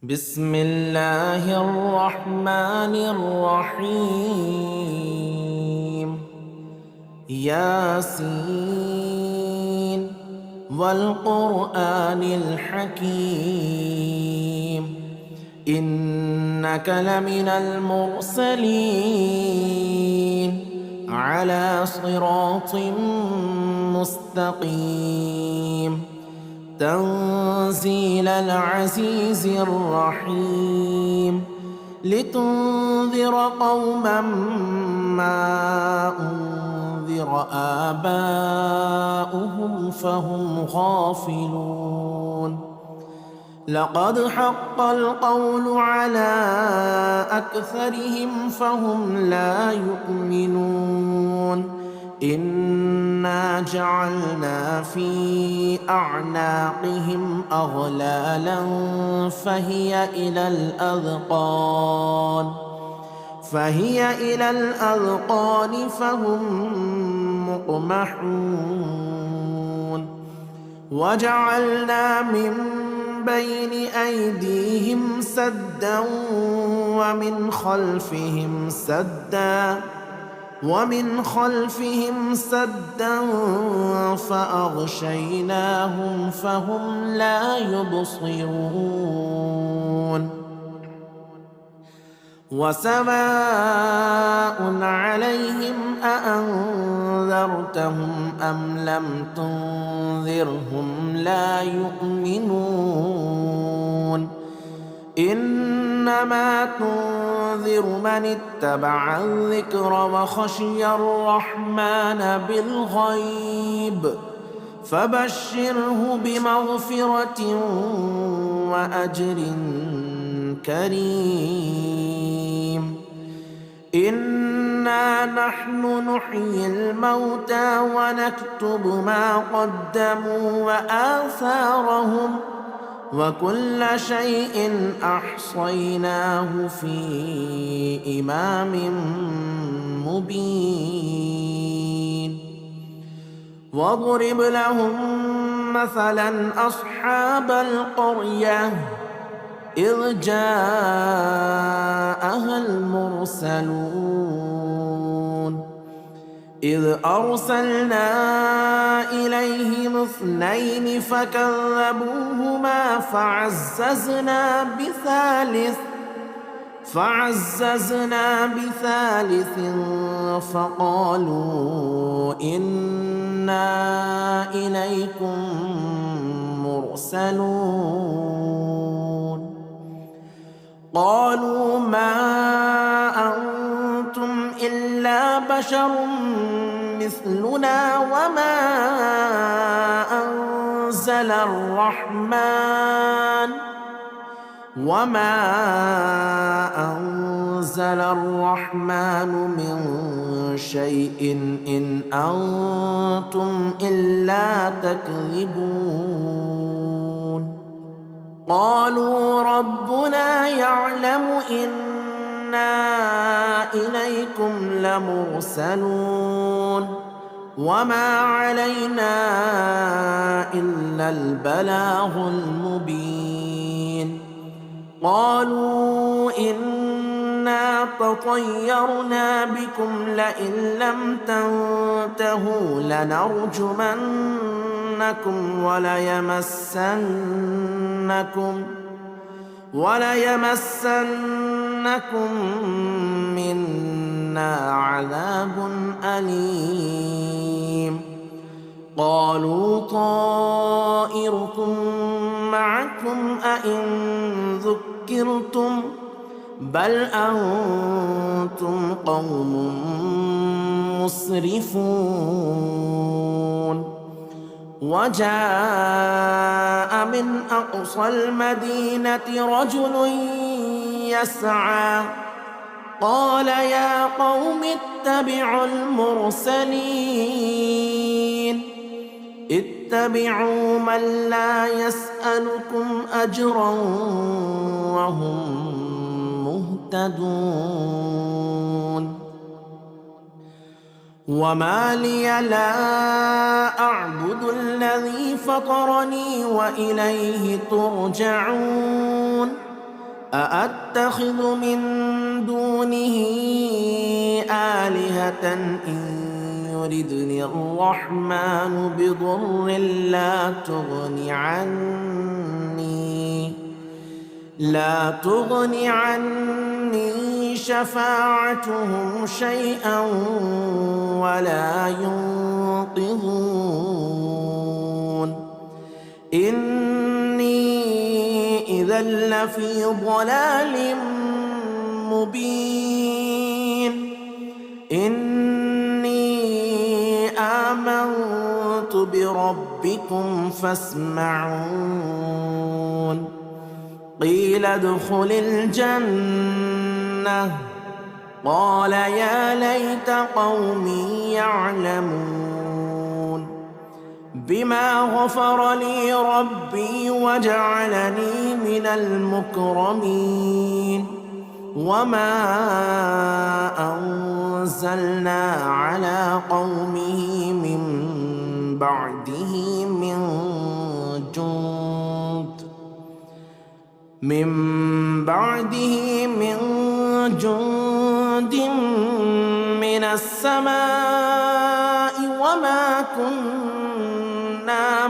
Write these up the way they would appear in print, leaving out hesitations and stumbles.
بسم الله الرحمن الرحيم. ياسين والقرآن الحكيم إنك لمن المرسلين على صراط مستقيم تنزيل العزيز الرحيم لتنذر قوما ما أنذر آباؤهم فهم غافلون. لقد حق القول على أكثرهم فهم لا يؤمنون. إنا جعلنا في أعناقهم أغلالا فهي إلى الأذقان فهم مقمحون. وجعلنا من بين أيديهم سدا ومن خلفهم سدا فأغشيناهم فهم لا يبصرون. وسواء عليهم أأنذرتهم أم لم تنذرهم لا يؤمنون. إنما تنذر من اتبع الذكر وخشي الرحمن بالغيب فبشره بمغفرة وأجر كريم. إنا نحن نحيي الموتى ونكتب ما قدموا وآثارهم وكل شيء أحصيناه في إمام مبين. واضرب لهم مثلا أصحاب القرية إذ جاءها المرسلون إذ أرسلنا إليهم 2 فكذبوهما فعززنا بثالث فقالوا إنا إليكم مرسلون. قالوا ما أنتم إلا بشر مثلنا وما أنزل الرحمن من شيء إن أنتم إلا تكذبون. قالوا ربنا يعلم إنا إليكم لمرسلون وما علينا إلا البلاغ المبين. قالوا إنا تطيرنا بكم لئن لم تنتهوا لنرجمنكم وليمسنكم منا عذاب أليم. قالوا طائركم معكم أئن ذكرتم بل أنتم قوم مسرفون. وجاء من أقصى المدينة رجل يسعى قال يا قوم اتبعوا المرسلين اتبعوا من لا يسألكم أجرا وهم مهتدون. وما لي لا أعبد الذي فطرني وإليه ترجعون أأتخذ من دونه آلهة إن يردني الرحمن بضر لا تغن عني شفاعتهم شيئا ولا ينقذون إني إذا لفي ضلال مبين إني آمنت بربكم فاسمعون قيل ادخل الجنة قال يا ليت قومي يعلمون بما غفر لي ربي وجعلني من المكرمين وما أنزلنا على قومه من بعده من جند من السماء وما كنا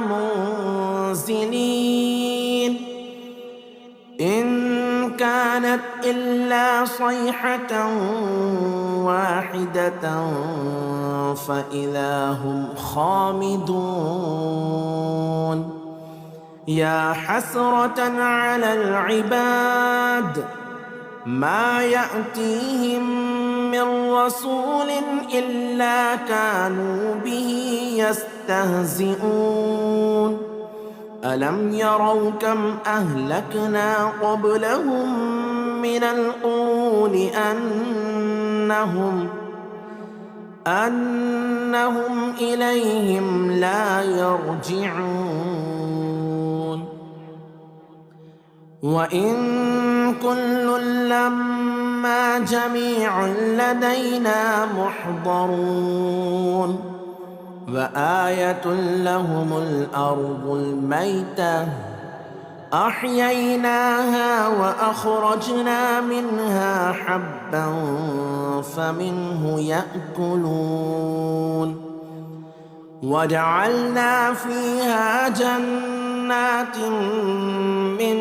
منزلين إن كانت إلا صيحة واحدة فإذا هم خامدون يا حسرة على العباد ما يأتيهم من رسول إلا كانوا به يستهزئون ألم يروا كم أهلكنا قبلهم من القرون أنهم إليهم لا يرجعون وإن كل لما جميع لدينا محضرون وآية لهم الأرض الميتة أحييناها وأخرجنا منها حبا فمنه يأكلون وجعلنا فيها جنات من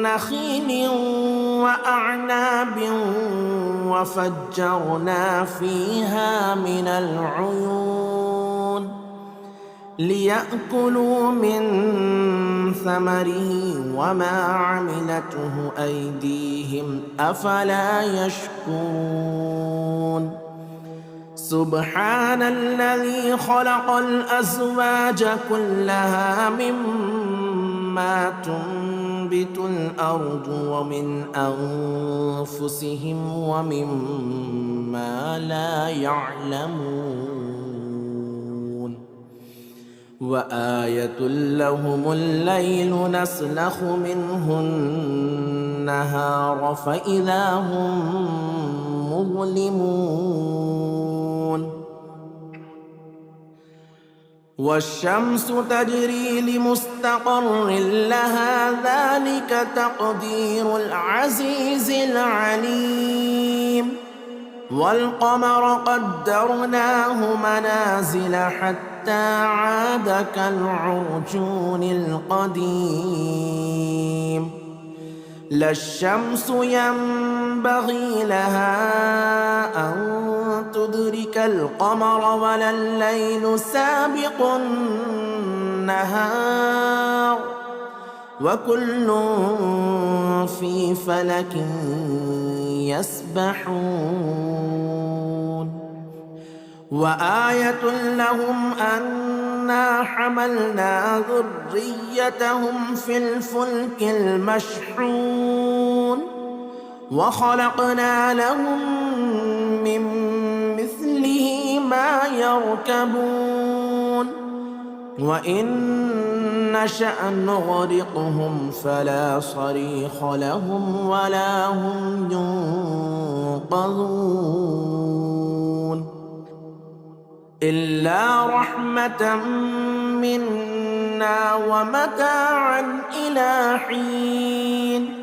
نخيل وأعناب وفجرنا فيها من العيون ليأكلوا من ثمره وما عملته أيديهم أفلا يشكرون سبحان الذي خلق الأزواج كلها مما تنبت الأرض ومن أنفسهم ومما لا يعلمون وآية لهم الليل نسلخ منه النهار فإذا هم مظلمون والشمس تجري لمستقر لها ذلك تقدير العزيز العليم والقمر قدرناه منازل حتى عاد كالعرجون القديم لا الشمس ينبغي لها أن تدرك القمر ولا الليل سابق النهار وكل في فلك يسبحون وآية لهم أنا حملنا ذريتهم في الفلك المشحون وخلقنا لهم من مثله ما يركبون وإن نشأ نغرقهم فلا صريخ لهم ولا هم ينقذون إلا رحمة منا ومتاعا إلى حين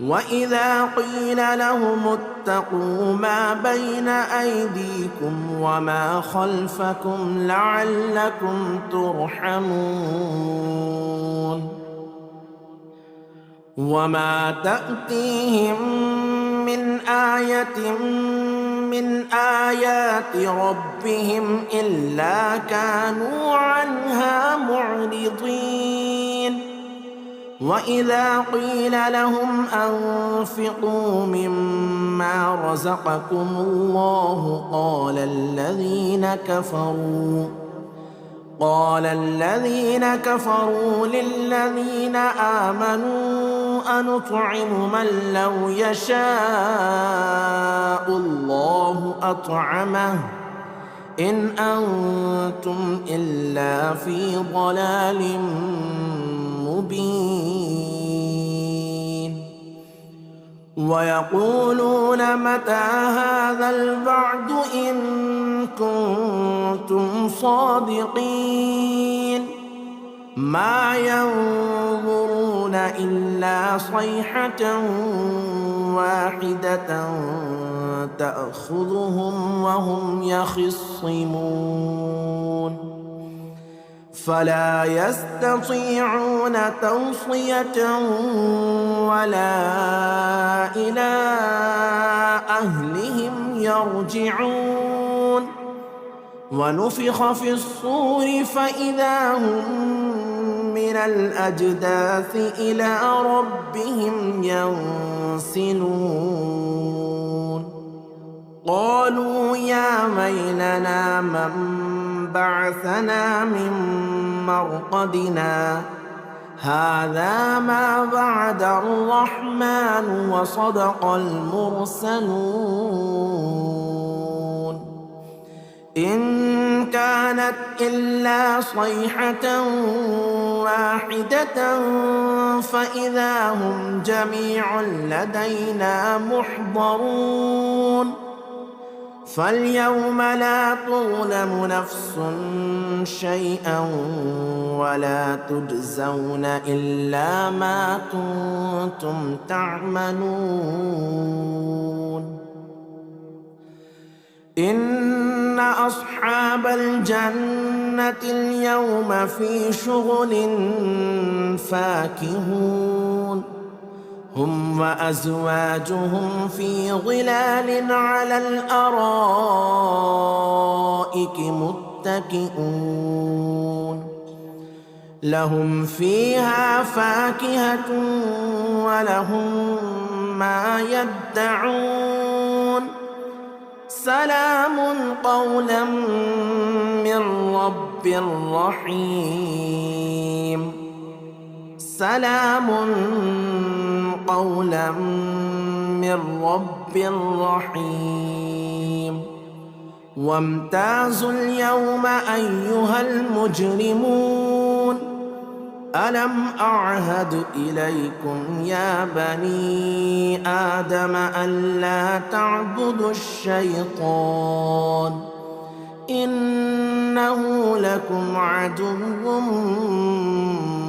وإذا قيل لهم اتقوا ما بين أيديكم وما خلفكم لعلكم ترحمون وما تأتيهم من آية من آيات ربهم إلا كانوا عنها معرضين وإذا قيل لهم أنفقوا مما رزقكم الله قال الذين كفروا للذين آمنوا أنطعم من لو يشاء الله أطعمه إن أنتم إلا في ضلال مبين ويقولون متى هذا الوعد إن كنتم صادقين ما ينظرون إلا صيحة واحدة تأخذهم وهم يخصمون فلا يستطيعون توصية ولا إلى أهلهم يرجعون ونفخ في الصور فإذا هم من الأجداث إلى ربهم ينسلون قالوا يا ويلنا من بعثنا من مرقدنا هذا ما وعد الرحمن وصدق المرسلون إن كانت إلا صيحة واحدة فإذا هم جميع لدينا محضرون فاليوم لا تظلم نفس شيئا ولا تجزون إلا ما كنتم تعملون إن أصحاب الجنة اليوم في شغل فاكهون هم وأزواجهم في ظلال على الأرائك متكئون لهم فيها فاكهة ولهم ما يدعون سلام قولا من رب رحيم سلام قولا من رب رحيم وامتازوا اليوم أيها المجرمون ألم أعهد إليكم يا بني آدم ألا تعبدوا الشيطان إنه لكم عدو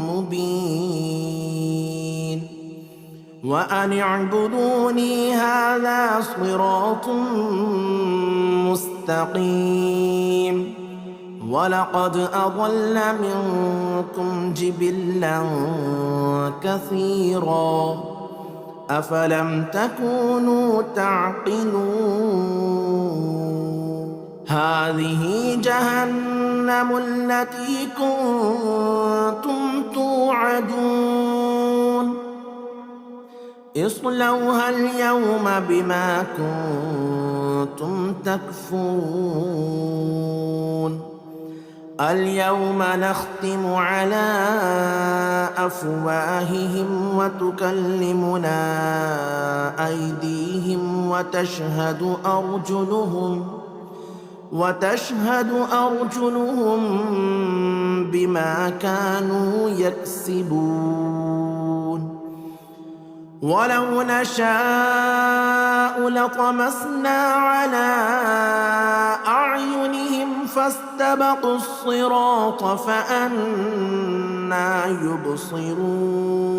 مبين وأن اعبدوني هذا صراط مستقيم ولقد أضل منكم جبلا كثيرا أفلم تكونوا تعقلون هذه جهنم التي كنتم توعدون اصلوها اليوم بما كنتم تكفرون اليوم نختم على أفواههم وتكلمنا أيديهم وتشهد أرجلهم بما كانوا يكسبون ولو نشاء لطمسنا على أعينهم فاستبقوا الصراط فأنى يبصرون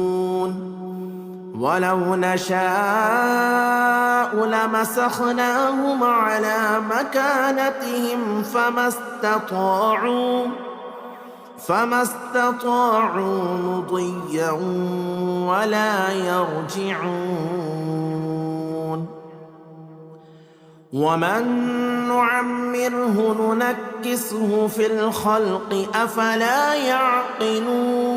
ولو نشاء لمسخناهم على مكانتهم فما استطاعوا مضيا ولا يرجعون. ومن نعمره ننكسه في الخلق أفلا يعقلون.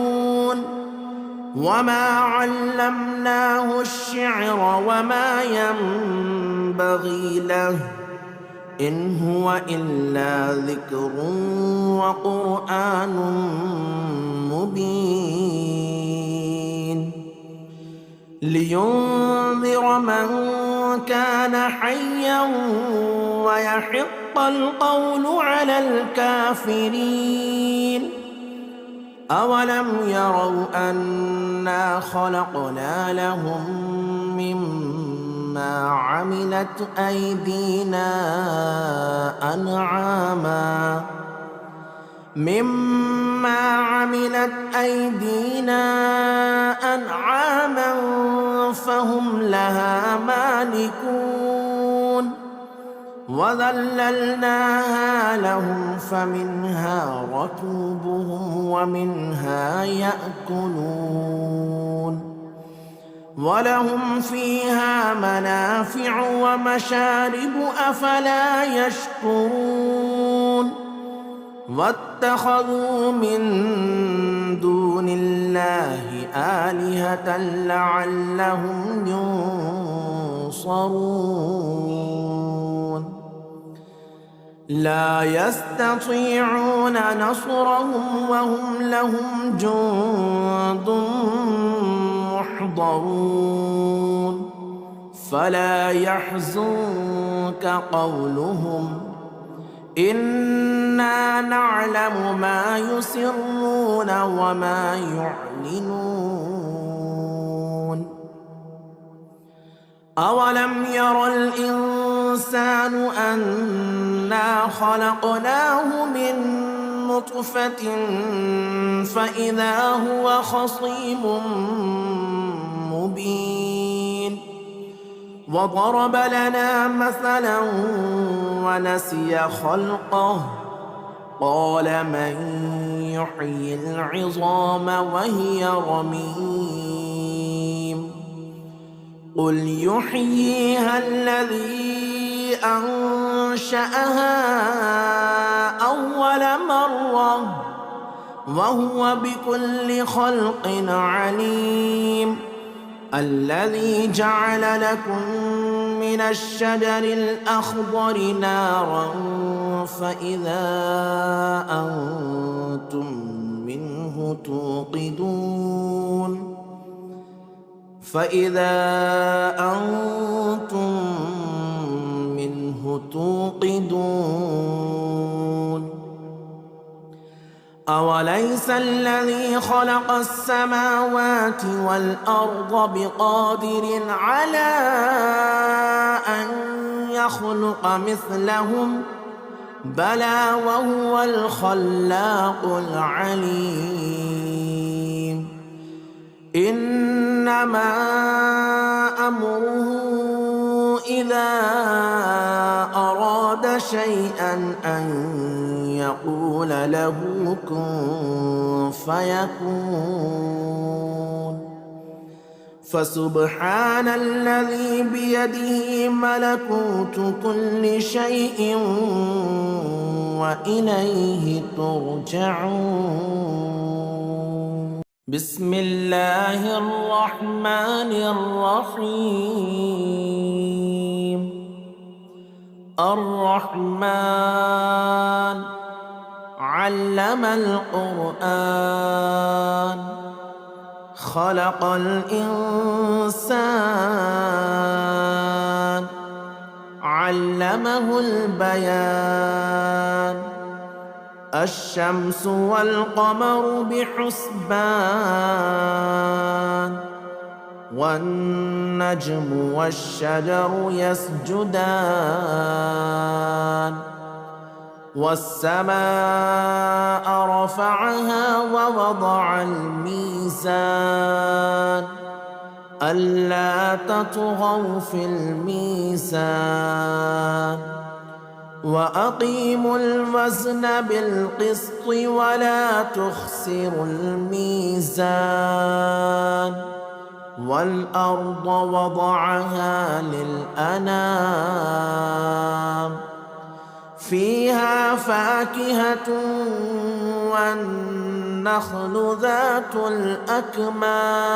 وما علمناه الشعر وما ينبغي له إن هو إلا ذكر وقرآن مبين لينذر من كان حيا ويحق القول على الكافرين. أولم يروا أنا خلقنا لهم مما عملت أيدينا أنعاما فهم لها مالكون. وذللناها لهم فمنها ركوبهم ومنها يأكلون ولهم فيها منافع ومشارب أفلا يشكرون. واتخذوا من دون الله آلهة لعلهم ينصرون. لا يستطيعون نصرهم وهم لهم جند محضرون. فلا يحزنك قولهم إنا نعلم ما يسرون وما يعلنون. أولم ير الإنسان أنا خلقناه من نطفة فإذا هو خصيم مبين. وضرب لنا مثلا ونسي خلقه قال من يحيي العظام وهي رميم. قل يحييها الذي أنشأها أول مرة وهو بكل خلق عليم. الذي جعل لكم من الشجر الأخضر نارا فإذا أنتم منه توقدون. أوليس الذي خلق السماوات والأرض بقادر على أن يخلق مثلهم بلى وهو الخلاق العليم. إنما أمره إذا أراد شيئا أن يقول له كن فيكون. فسبحان الذي بيده ملكوت كل شيء وإليه ترجعون. بسم الله الرحمن الرحيم. الرحمن علم القرآن خلق الإنسان علمه البيان. الشمس والقمر بحسبان والنجم والشجر يسجدان. والسماء رفعها ووضع الميزان ألا تطغوا في الميزان وأقيموا الوزن بالقسط ولا تخسروا الميزان والأرض وضعها للأنام فيها فاكهة والنخل ذات الأكمام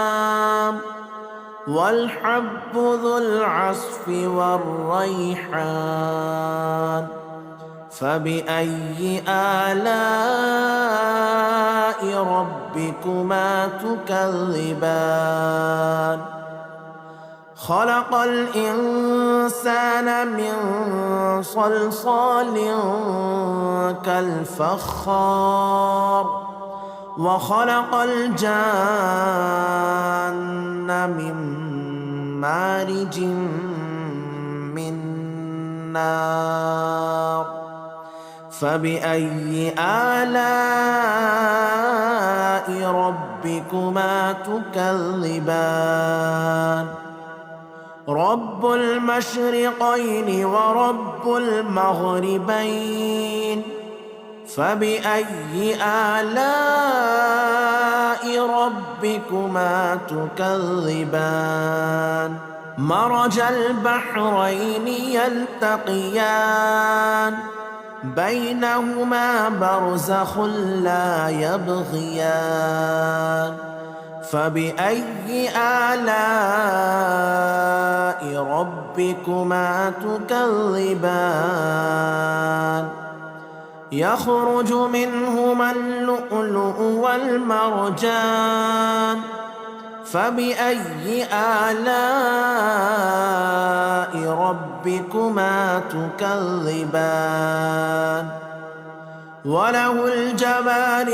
والحب ذو العصف والريحان فبأي آلاء ربكما تكذبان خلق الإنسان من صلصال كالفخار وخلق الجان من مارج من نار فبأي آلاء ربكما تكذبان رب المشرقين ورب المغربين فبأي آلاء ربكما تكذبان مرج البحرين يلتقيان بينهما برزخ لا يبغيان فبأي آلاء ربكما تكذبان يخرج منهما اللؤلؤ والمرجان فبأي آلاء ربكما تكذبان وله الجوار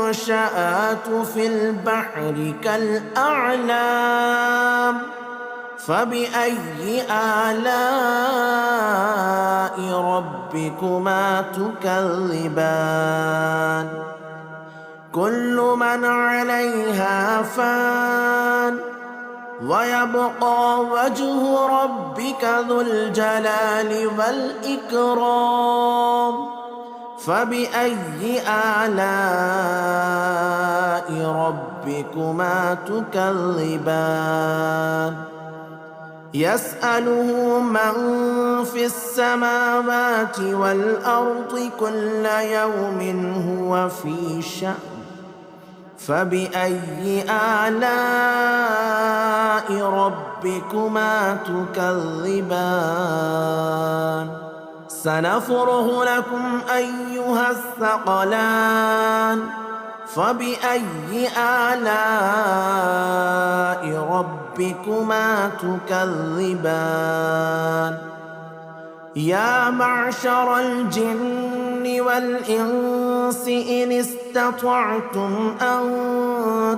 المنشآت في البحر كالأعلام فبأي آلاء ربكما تكذبان كل من عليها فان ويبقى وجه ربك ذو الجلال والإكرام فبأي آلاء ربكما تكذبان يسأله من في السماوات والأرض كل يوم هو في شأن فبأي آلاء ربكما تكذبان سنفرغ لكم أيها الثقلان فبأي آلاء ربكما تكذبان يا معشر الجن والإنس إن استطعتم أن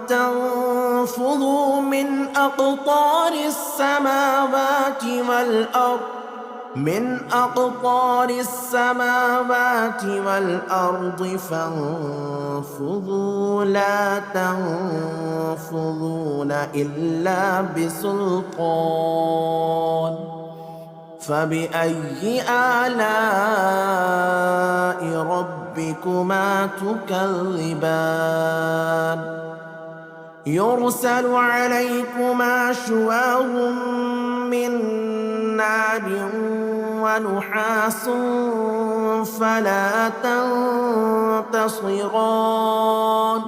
تنفذوا من أقطار السماوات والأرض فانفذوا لا تنفذون إلا بسلطان فبأي آلاء ربكما تكذبان يرسل عليكما شواظ من نار ونحاس فلا تنتصران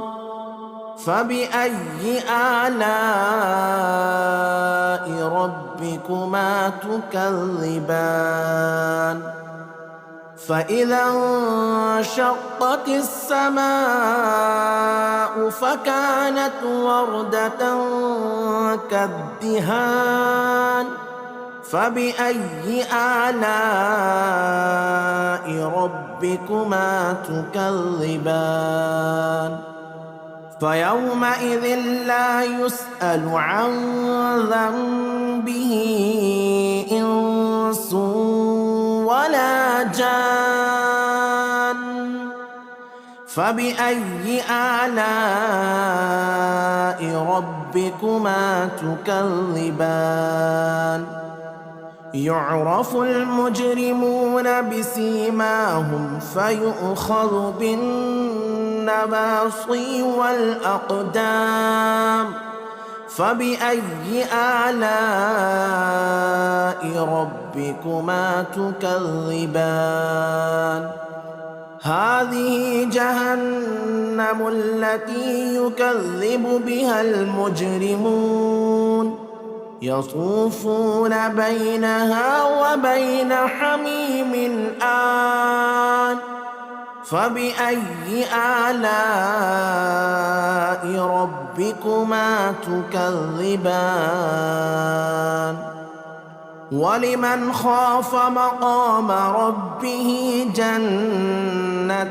فبأي آلاء ربكما تكذبان فإذا انشقت السماء فكانت وردة كالدهان فبأي آلاء ربكما تكذبان فيومئذ لا يسأل عن ذنبه إنس ولا جان فبأي آلاء ربكما ربكما تكذبان يعرف المجرمون بسيماهم فيؤخذ بالنواصي والأقدام فبأي آلاء ربكما تكذبان هذه جهنم التي يكذب بها المجرمون يطوفون بينها وبين حميم آن فبأي آلاء ربكما تكذبان ولمن خاف مقام ربه جنتان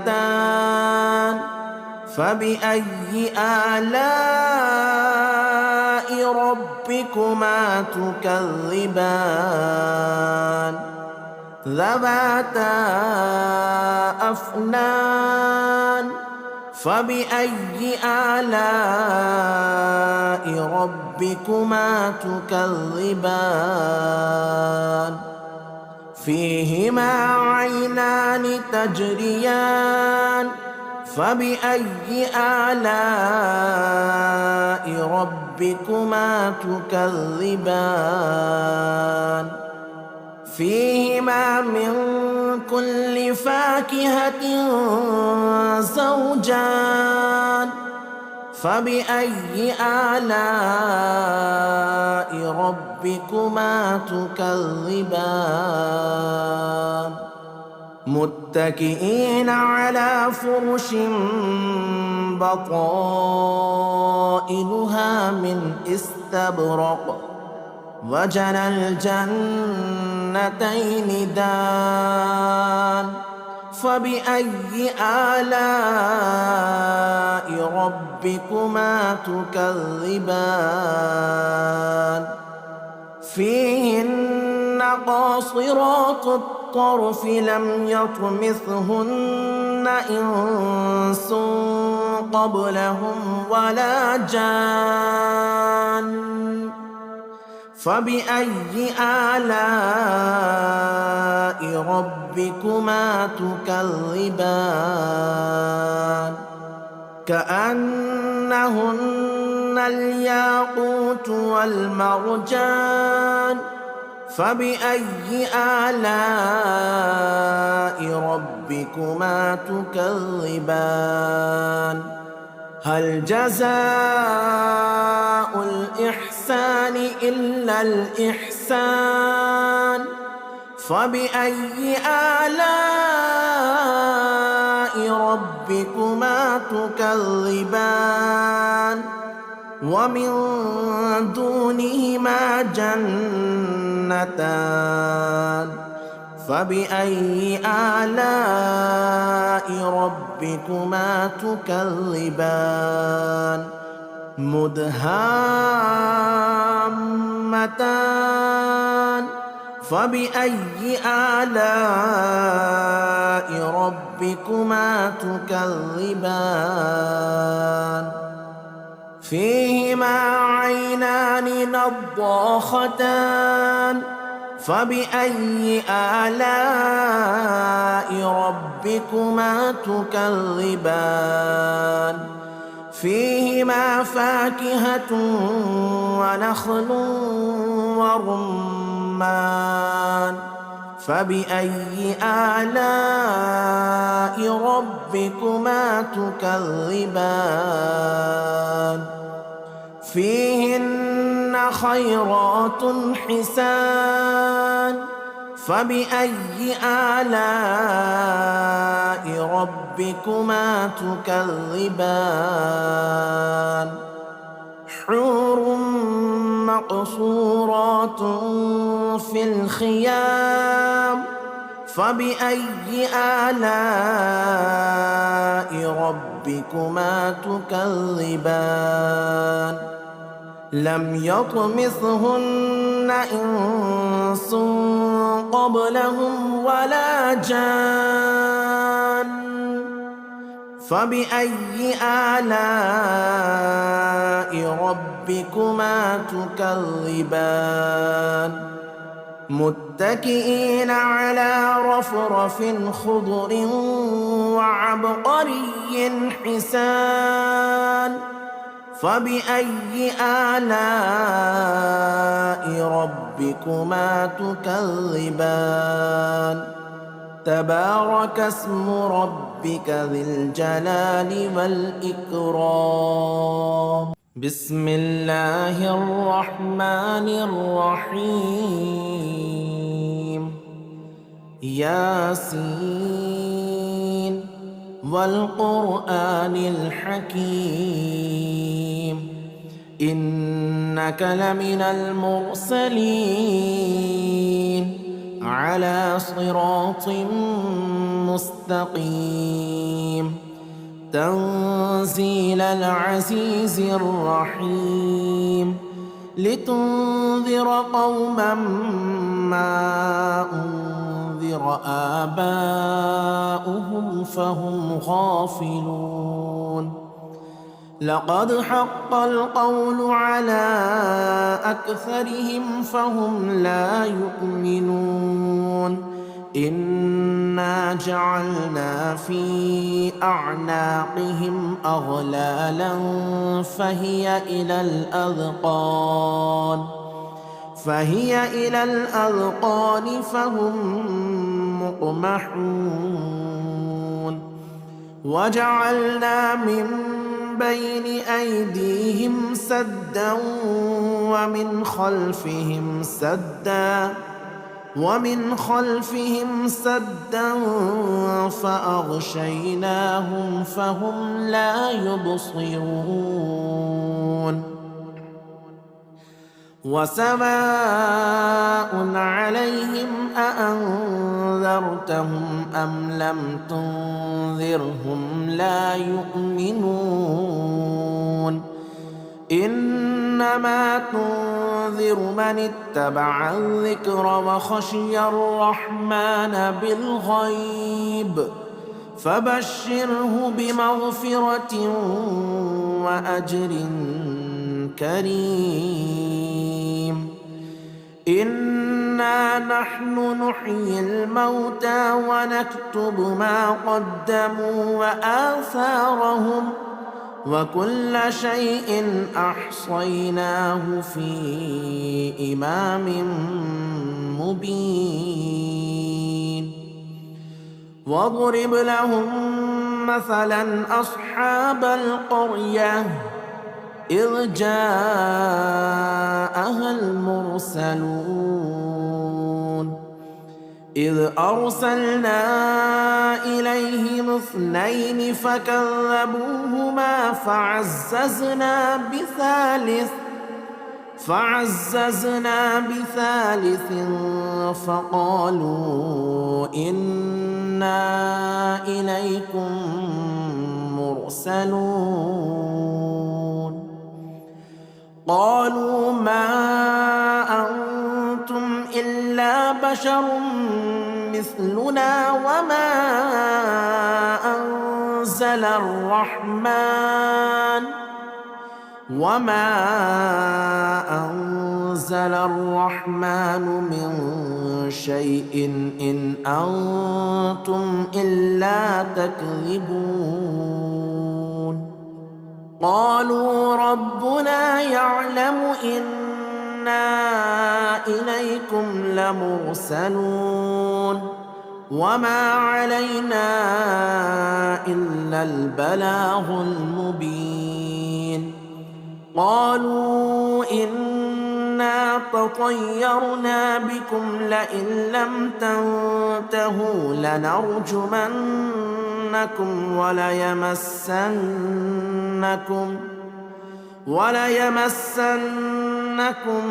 فبأي آلاء ربكما تكذبان ذواتا أفنان فبأي آلاء ربكما تكذبان فيهما عينان تجريان فبأي آلاء ربكما تكذبان فيهما من كل فاكهة زوجان فبأي آلاء ربكما تكذبان متكئين على فرش بطائنها من استبرق وجنى الجنتين دان فبأي آلاء ربكما تكذبان فيهن قاصرات الطرف لم يطمثهن إنس قبلهم ولا جان فبأي آلاء ربكما تكذبان كأنهن الياقوت والمرجان فبأي آلاء ربكما تكذبان هل جزاء الإحسان إلا الإحسان فبأي آلاء ربكما تكذبان ومن دونهما جنتان فبأي آلاء ربكما تكذبان مدهامتان فبأي آلاء ربكما تكذبان فيهما عينان نضاختان فبأي آلاء ربكما تكذبان فيهما فاكهة ونخل ورمان فبأي آلاء ربكما تكذبان فيهن خيرات حسان فبأي آلاء ربكما تكذبان حور مقصورات في الخيام فبأي آلاء ربكما تكذبان لم يطمثهن إنس قبلهم ولا جان فبأي آلاء ربكما تكذبان متكئين على رفرف خضر وعبقري حسان فبأي آلاء ربكما تكذبان تبارك اسم ربك ذي الجلال والإكرام بسم الله الرحمن الرحيم ياسين والقرآن الحكيم إنك لمن المرسلين على صراط مستقيم تنزيل العزيز الرحيم لتنذر قوما ما أنذر آباؤهم فهم غافلون لقد حق القول على أكثرهم فهم لا يؤمنون إنا جعلنا في أعناقهم أغلالا فهي إلى الأذقان فهم مقمحون وجعلنا من بين أيديهم سدا ومن خلفهم سدا فأغشيناهم فهم لا يبصرون وسواء عليهم أأنذرتهم أم لم تنذرهم لا يؤمنون إنما تنذر من اتبع الذكر وخشي الرحمن بالغيب فبشره بمغفرة وأجر كريم إنا نحن نحيي الموتى ونكتب ما قدموا وآثارهم وكل شيء أحصيناه في إمام مبين واضرب لهم مثلا أصحاب القرية إذ جاءها المرسلون إذ أرسلنا إليهم اثنين فكذبوهما فعززنا بثالث فقالوا إنا إليكم مرسلون قالوا ما أنتم إلا بشر مثلنا وما أنزل الرحمن من شيء إن أنتم إلا تكذبون قالوا ربنا يعلم إنا إليكم لمرسلون وما علينا إلا البلاغ المبين قالوا إنا تطيرنا بكم لئن لم تنتهوا لنرجمنكم وليمسنكم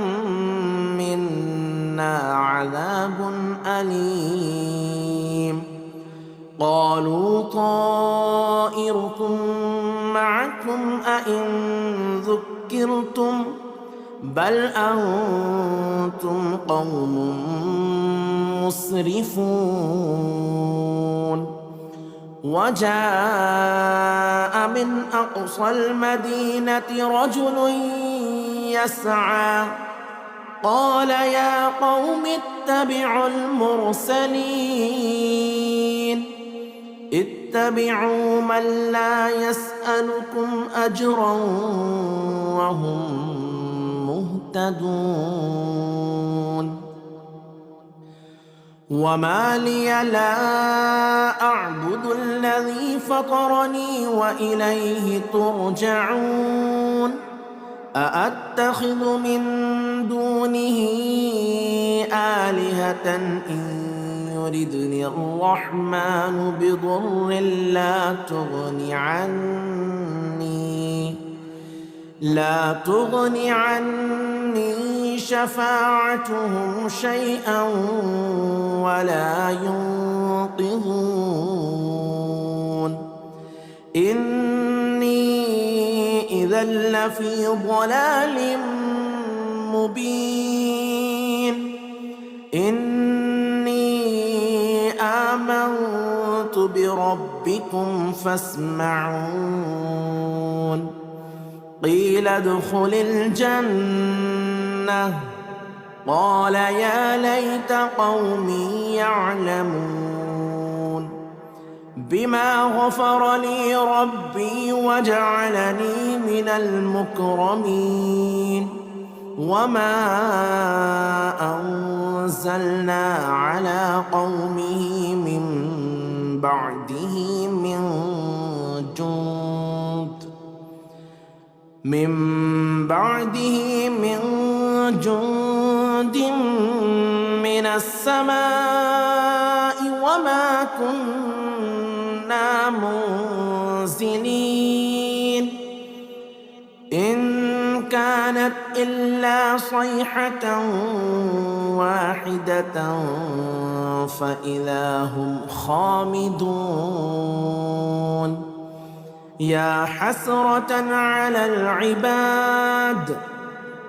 منا عذاب أليم قالوا طائركم معكم أئن ذكرتم بل أنتم قوم مسرفون وجاء من أقصى المدينة رجل يسعى قال يا قوم اتبعوا المرسلين اتبعوا من لا يسألكم أجرا وهم مهتدون وما لي لا أعبد الذي فطرني وإليه ترجعون أأتخذ من دونه آلهة إن يردني الرحمن بضر لا تغني عني شفاعتهم شيئا ولا ينقذون إني إذا لفي ضلال مبين إني آمنت بربكم فاسمعون قيل ادخل الجنة قال يا ليت قومي يعلمون بما غفر لي ربي وجعلني من المكرمين وما أنزلنا على قومه من بعده من جند من السماء وما كنا منزلين إن كانت إلا صيحة واحدة فإذا هم خامدون يا حسرة على العباد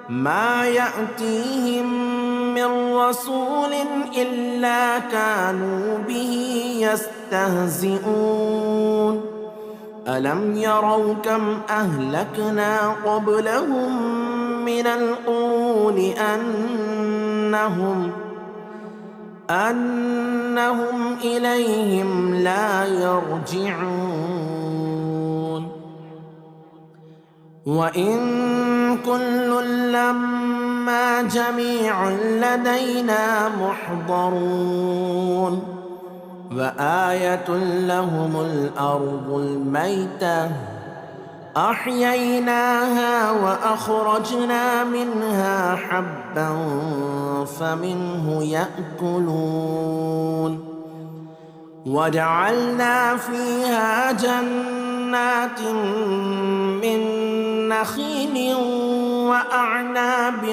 ما يأتيهم من رسول إلا كانوا به يستهزئون ألم يروا كم أهلكنا قبلهم من القرون أنهم إليهم لا يرجعون وإن كل لما جميع لدينا محضرون وآية لهم الأرض الميتة أحييناها وأخرجنا منها حبا فمنه يأكلون وجعلنا فيها جنات من نخيل وأعناب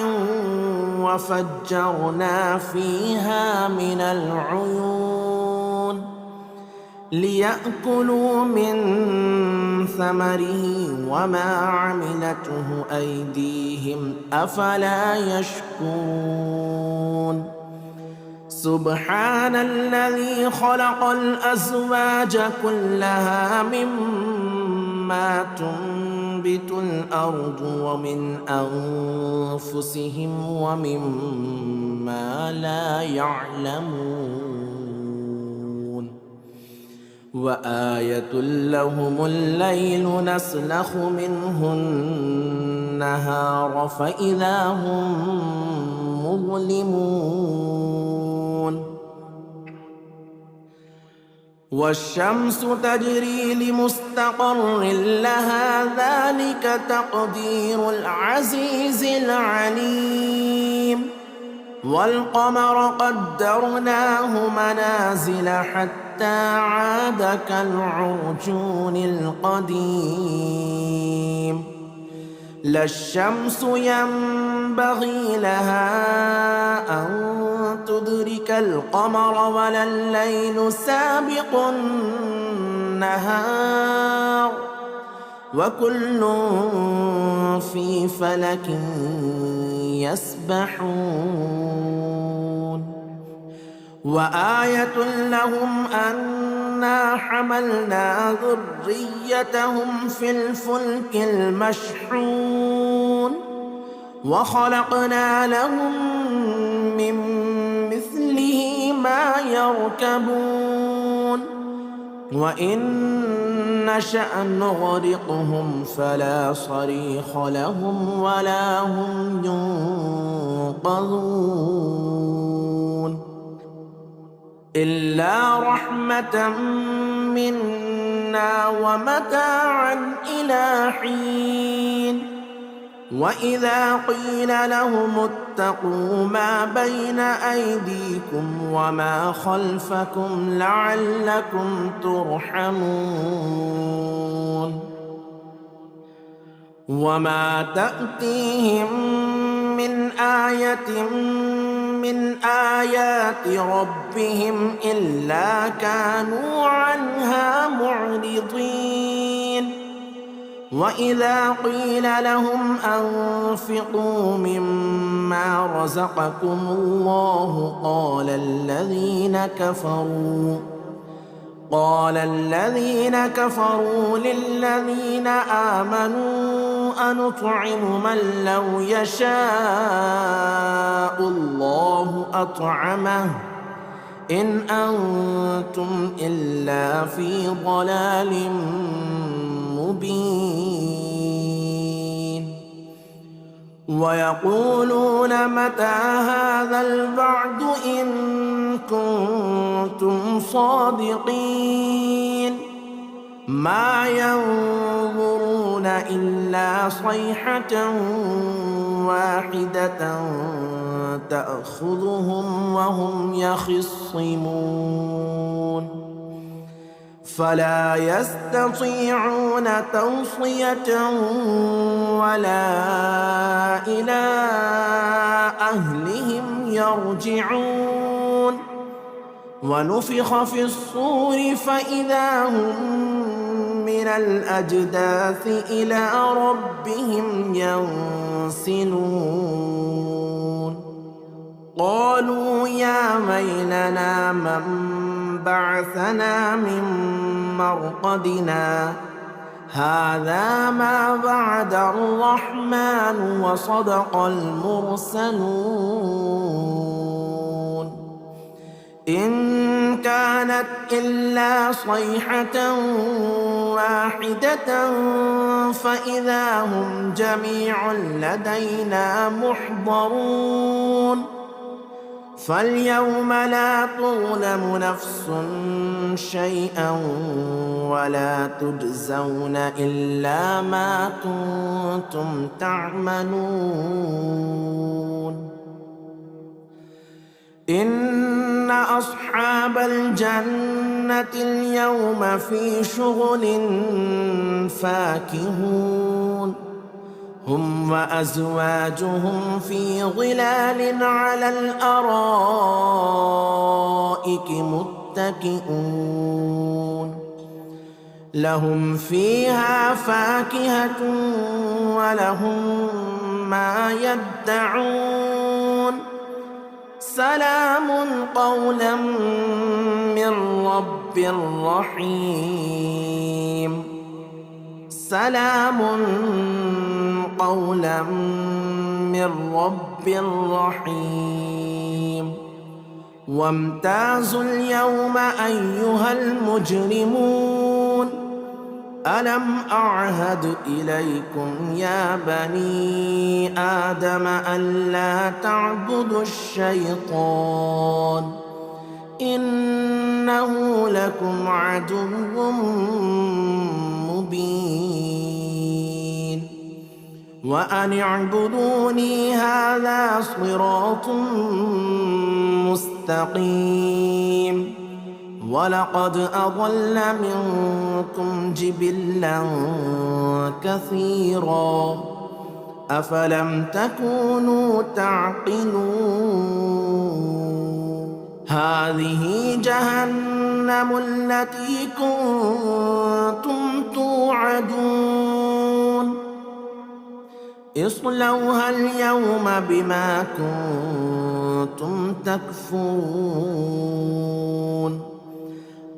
وفجرنا فيها من العيون ليأكلوا من ثمره وما عملته أيديهم أفلا يشكرون سبحان الذي خلق الأزواج كلها مما تنبت الأرض ومن أنفسهم ومما لا يعلمون وآية لهم الليل نسلخ منه النهار فإذا هم مظلمون والشمس تجري لمستقر لها ذلك تقدير العزيز العليم والقمر قدرناه منازل حتى عاد كالعرجون القديم لا الشمس ينبغي لها أن تدرك القمر ولا الليل سابق النهار وكل في فلك يسبحون وآية لهم أن أنا حملنا ذريتهم في الفلك المشحون وخلقنا لهم من مثله ما يركبون وإن نشأ نغرقهم فلا صريخ لهم ولا هم ينقذون إلا رحمة منا ومتاعا إلى حين وإذا قيل لهم اتقوا ما بين أيديكم وما خلفكم لعلكم ترحمون وما تأتيهم من آية من آيات ربهم إلا كانوا عنها معرضين وإذا قيل لهم أنفقوا مما رزقكم الله قال الذين كفروا للذين آمنوا أنطعم من لو يشاء الله أطعمه إن أنتم إلا في ضلال مبين ويقولون متى هذا الوعد إن كنتم صادقين ما ينظرون إلا صيحة واحدة تأخذهم وهم يخصمون فلا يستطيعون توصية ولا إلى أهلهم يرجعون ونفخ في الصور فإذا هم من الأجداث إلى ربهم ينسلون قالوا يا ويلنا من بعثنا من مرقدنا هذا ما وعد الرحمن وصدق المرسلون إن كانت إلا صيحة واحدة فإذا هم جميع لدينا محضرون فاليوم لا تظلم نفس شيئا ولا تجزون إلا ما كنتم تعملون إن أصحاب الجنة اليوم في شغل فاكهون هم وأزواجهم في ظلال على الأرائك متكئون لهم فيها فاكهة ولهم ما يدعون سلام قولا من رب رحيم سلام قولا من رب رحيم وامتازوا اليوم أيها المجرمون ألم أعهد إليكم يا بني آدم ألا تعبدوا الشيطان إنه لكم عدو مبين وأن اعبدوني هذا صراط مستقيم ولقد أضل منكم جبلا كثيرا أفلم تكونوا تعقلون هذه جهنم التي كنتم توعدون اصلوها اليوم بما كنتم تكفرون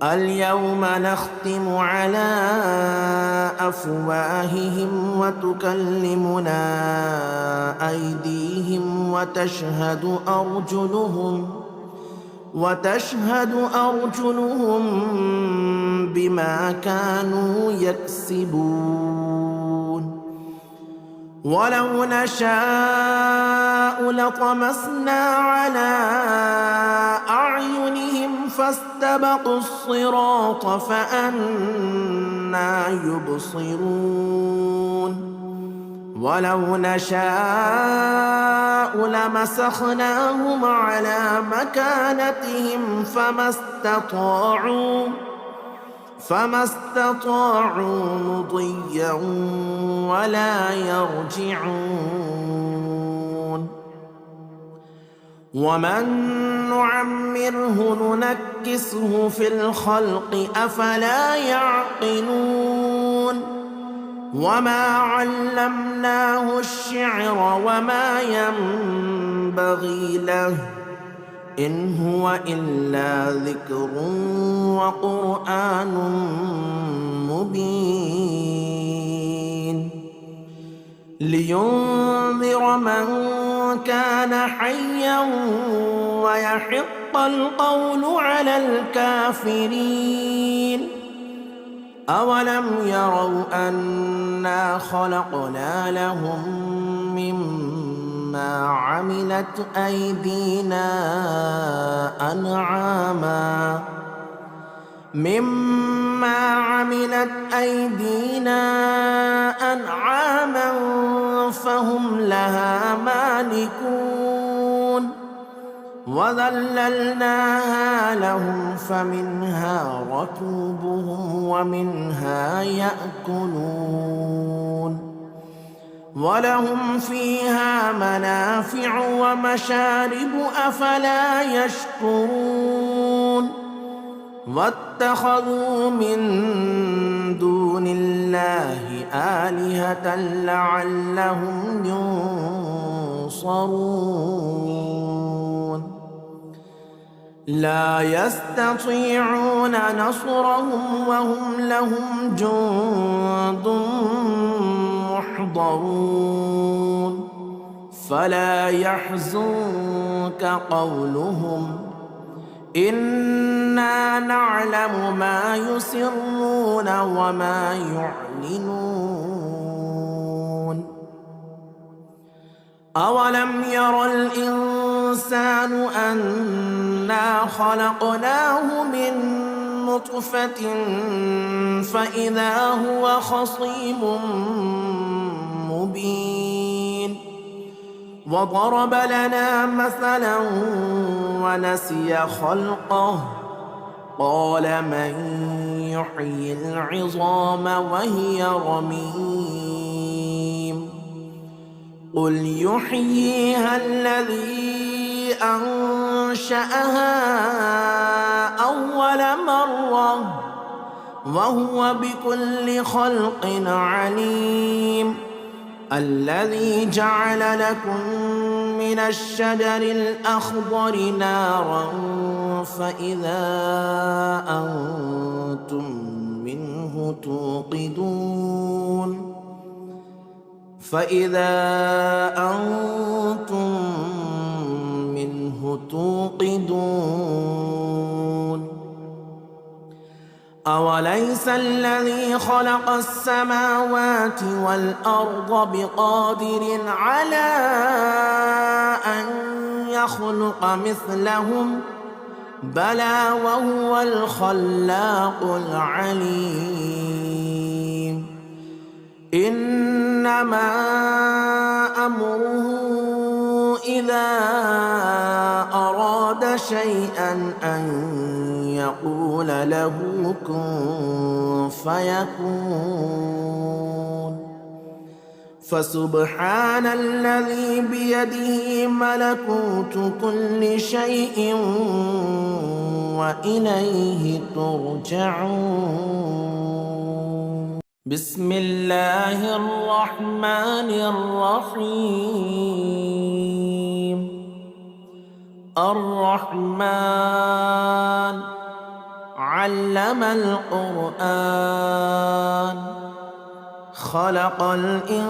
اليوم نختم على أفواههم وتكلمنا أيديهم وتشهد أرجلهم بما كانوا يكسبون ولو نشاء لطمسنا على أعينهم فاستبقوا الصراط فأنى يبصرون ولو نشاء لمسخناهم على مكانتهم فما استطاعوا مضيا ولا يرجعون ومن نعمره ننكسه في الخلق أفلا يعقلون وما علمناه الشعر وما ينبغي له إن هو إلا ذكر وقرآن مبين لينذر من كان حيا ويحق القول على الكافرين أولم يروا أنا خلقنا لهم مما عملت أيدينا أنعاما فهم لها مالكون وذللناها لهم فمنها ركوبهم ومنها يأكلون ولهم فيها منافع ومشارب أفلا يشكرون واتخذوا من دون الله آلهة لعلهم ينصرون لا يستطيعون نصرهم وهم لهم جند محضرون فلا يحزنك قولهم إنا نعلم ما يسرون وما يعلنون أولم ير الإنسان أنا خلقناه من نطفة فإذا هو خصيم مبين وضرب لنا مثلا ونسي خلقه قال من يحيي العظام وهي رميم قل يحييها الذي أنشأها أول مرة وهو بكل خلق عليم الذي جعل لكم من الشجر الأخضر نارا فإذا أنتم منه توقدون أوليس الذي خلق السماوات والأرض بقادر على أن يخلق مثلهم بلى وهو الخلاق العليم إنما أمره إذا أراد شيئا أن يقول له كن فيكون فسبحان الذي بيده ملكوت كل شيء وإليه ترجعون بسم الله الرحمن الرحيم الرحمن علم القرآن خلق الإنسان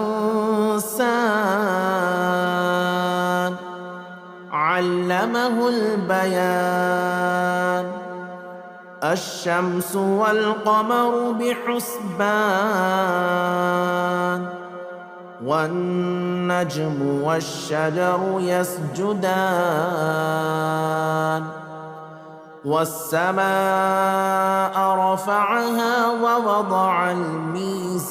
علمه البيان الشمس والقمر بحسبان والنجم والشجر يسجدان والسماء رفعها ووضع الميزان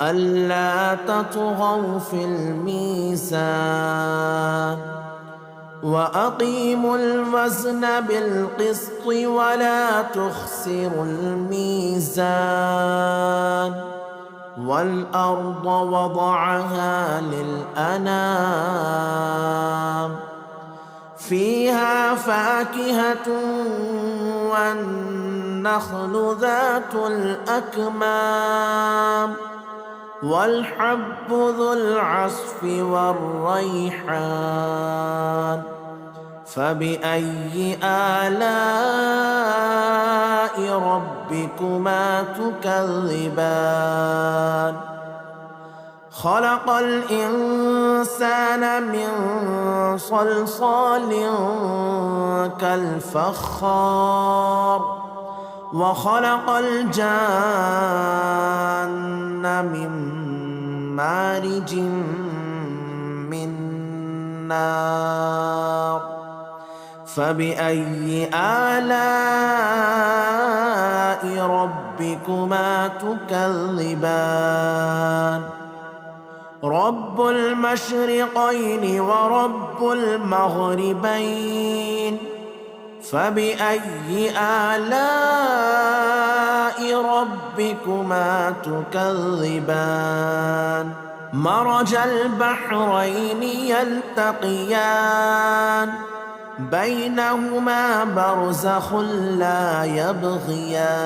ألا تطغوا في الميزان وأقيموا الوزن بالقسط ولا تخسروا الميزان والأرض وضعها للأنام فيها فاكهة والنخل ذات الأكمام والحب ذو العصف والريحان فبأي آلاء ربكما تكذبان خلق الإنسان من صلصال كالفخار وخلق الجان من مارج من نار فبأي آلاء ربكما تكذبان رب المشرقين ورب المغربين فبأي آلاء ربكما تكذبان مرج البحرين يلتقيان بينهما برزخ لا يبغيان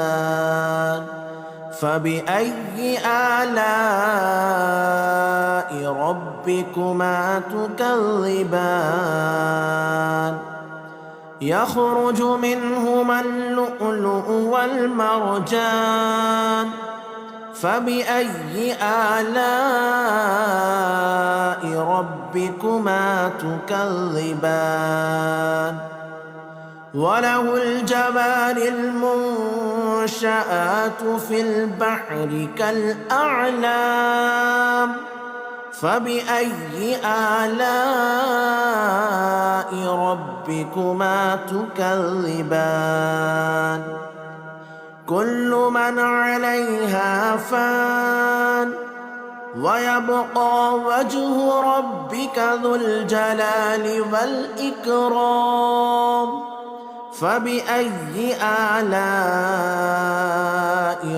فبأي آلاء ربكما تكذبان يخرج منهما اللؤلؤ والمرجان فبأي آلاء ربكما تكذبان وله الجوار المنشآت في البحر كالأعلام فبأي آلاء ربكما تكذبان كل من عليها فان ويبقى وجه ربك ذو الجلال والإكرام فبأي آلاء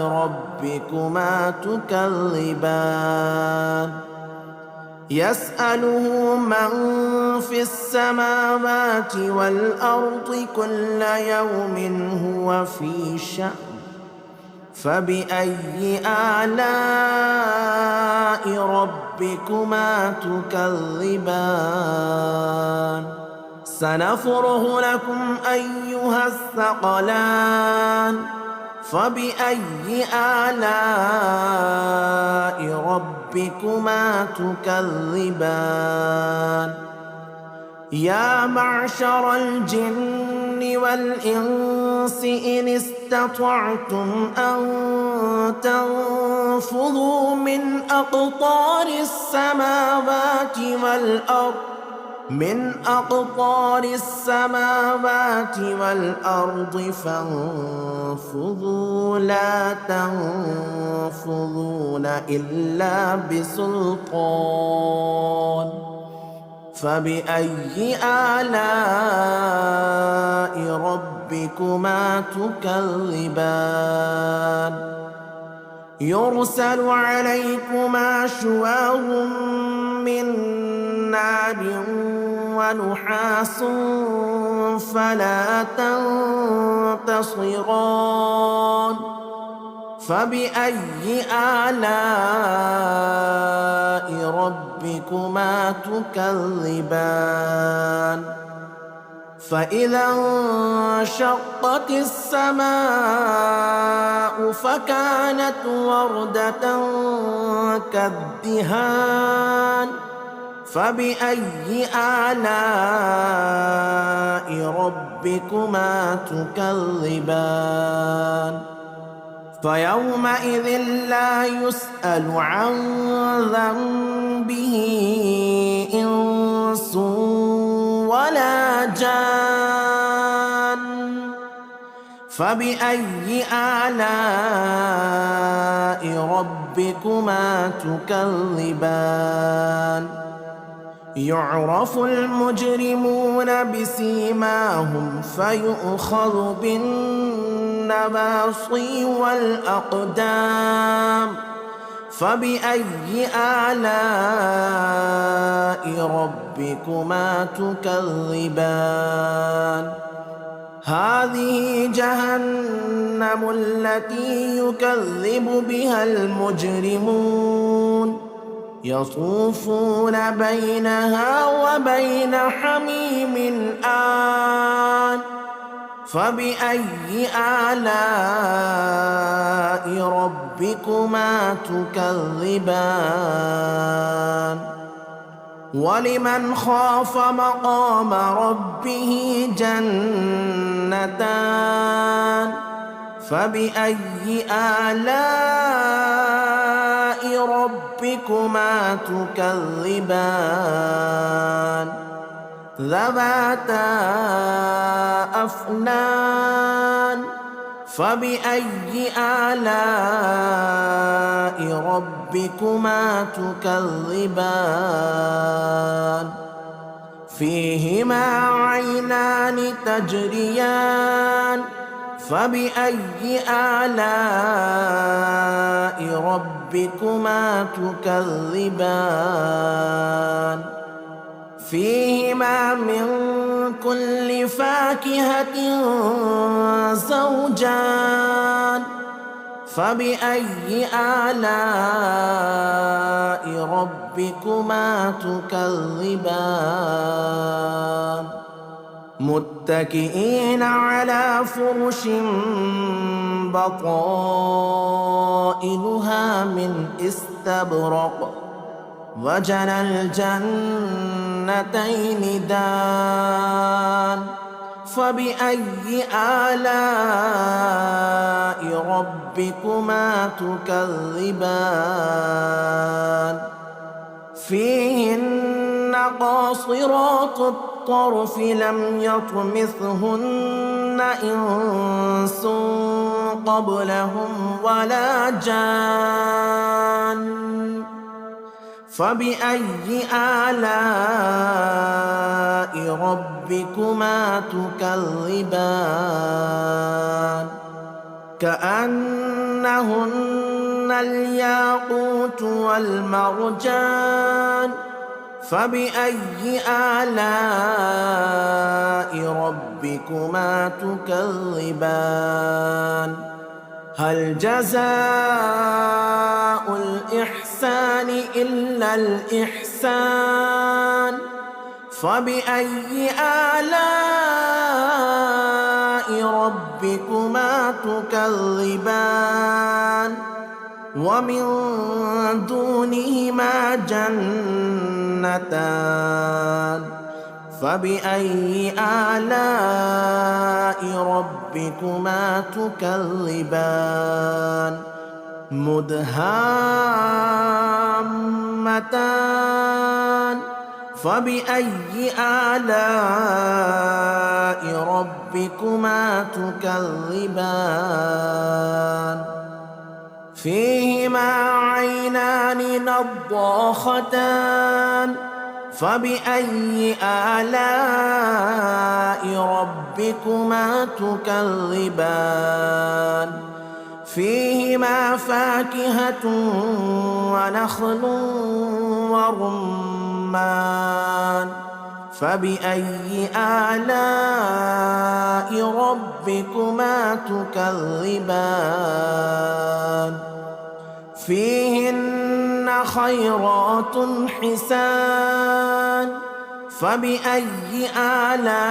ربكما تكذبان يسأله من في السماوات والأرض كل يوم هو في شأن فبأي آلاء ربكما تكذبان سنفرغ لكم أيها الثقلان فبأي آلاء ربكما تكذبان يا معشر الجن والإنس إن استطعتم أن تنفذوا من أقطار السماوات والأرض فانفذوا لا تنفذون إلا بسلطان فبأي آلاء ربكما تكذبان يرسل عليكما شواظ من نار ونحاس فلا تنتصران فبأي آلاء ربكما تكذبان فإذا انشقت السماء فكانت وردة كالدهان فبأي آلاء ربكما تكذبان فيومئذ لا يسأل عن ذنبه إنس ولا جان فبأي آلاء ربكما تكذبان يعرف المجرمون بسيماهم فيؤخذ بالنواصي والأقدام فبأي آلاء ربكما تكذبان هذه جهنم التي يكذب بها المجرمون يطوفون بينها وبين حميم آن فبأي آلاء ربكما تكذبان ولمن خاف مقام ربه جنتان فبأي آلاء ربكما تكذبان ذواتا أفنان فبأي آلاء ربكما تكذبان فيهما عينان تجريان فبأي آلاء ربكما تكذبان فيهما من كل فاكهة زوجان فبأي آلاء ربكما تكذبان متكئين على فرش بطائنها من استبرق وجنى الجنتين دان فبأي آلاء ربكما تكذبان فيهن قاصرات الطرف لم يطمثهن إنس قبلهم ولا جان فبأي آلاء ربكما تكذبان كأنهن الياقوت والمرجان فبأي آلاء ربكما تكذبان هل جزاء الإحسان إلا الإحسان فبأي آلاء ربكما تكذبان ومن دونهما جنتان فبأي آلاء ربكما تكذبان مدهامتان فبأي آلاء ربكما تكذبان فيهما عينان نضاختان فبأي آلاء ربكما تكذبان فيهما فاكهة ونخل ورمان فبأي آلاء ربكما تكذبان فيهن خيرات حسان فبأي آلاء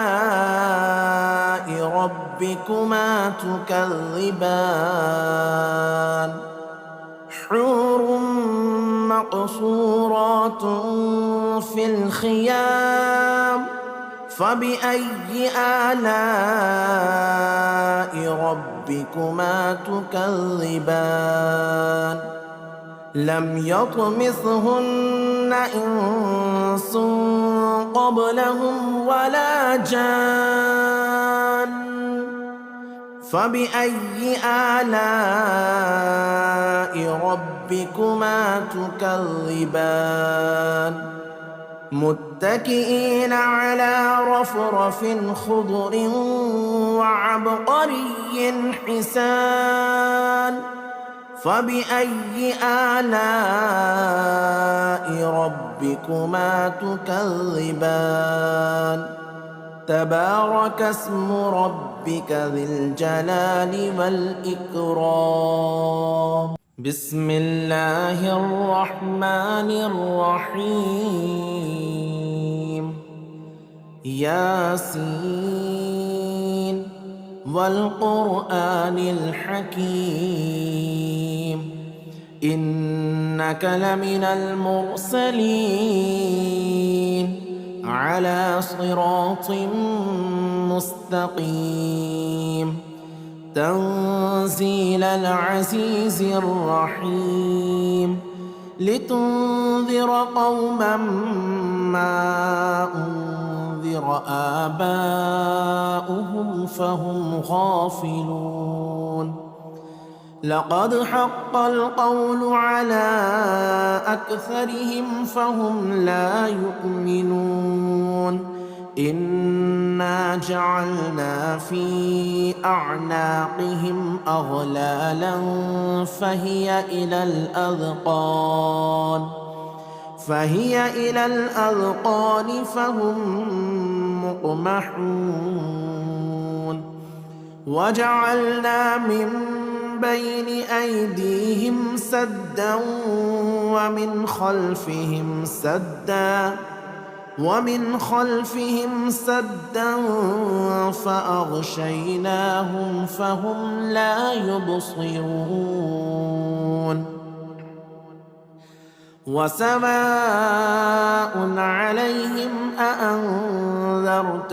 ربكما تكذبان حور مقصورات في الخيام فبأي آلاء ربكما تكذبان لم يطمثهن إنس قبلهم ولا جان فبأي آلاء ربكما تكذبان متكئين على رفرف خضر وعبقري حسان فبأي آلاء ربكما تكذبان تبارك اسم ربك ذي الجلال والإكرام بسم الله الرحمن الرحيم ياسين والقرآن الحكيم إنك لمن المرسلين على صراط مستقيم تنزيل العزيز الرحيم لتنذر قوما ما أنذر آباؤهم فهم غافلون لقد حق القول على أكثرهم فهم لا يؤمنون إنا جعلنا في أعناقهم أغلالا فهي إلى الأذقان فهم مقمحون وجعلنا من بين أيديهم سدا ومن خلفهم سدا فأغشيناهم فهم لا يبصرون وسواء عليهم أأنذرتهم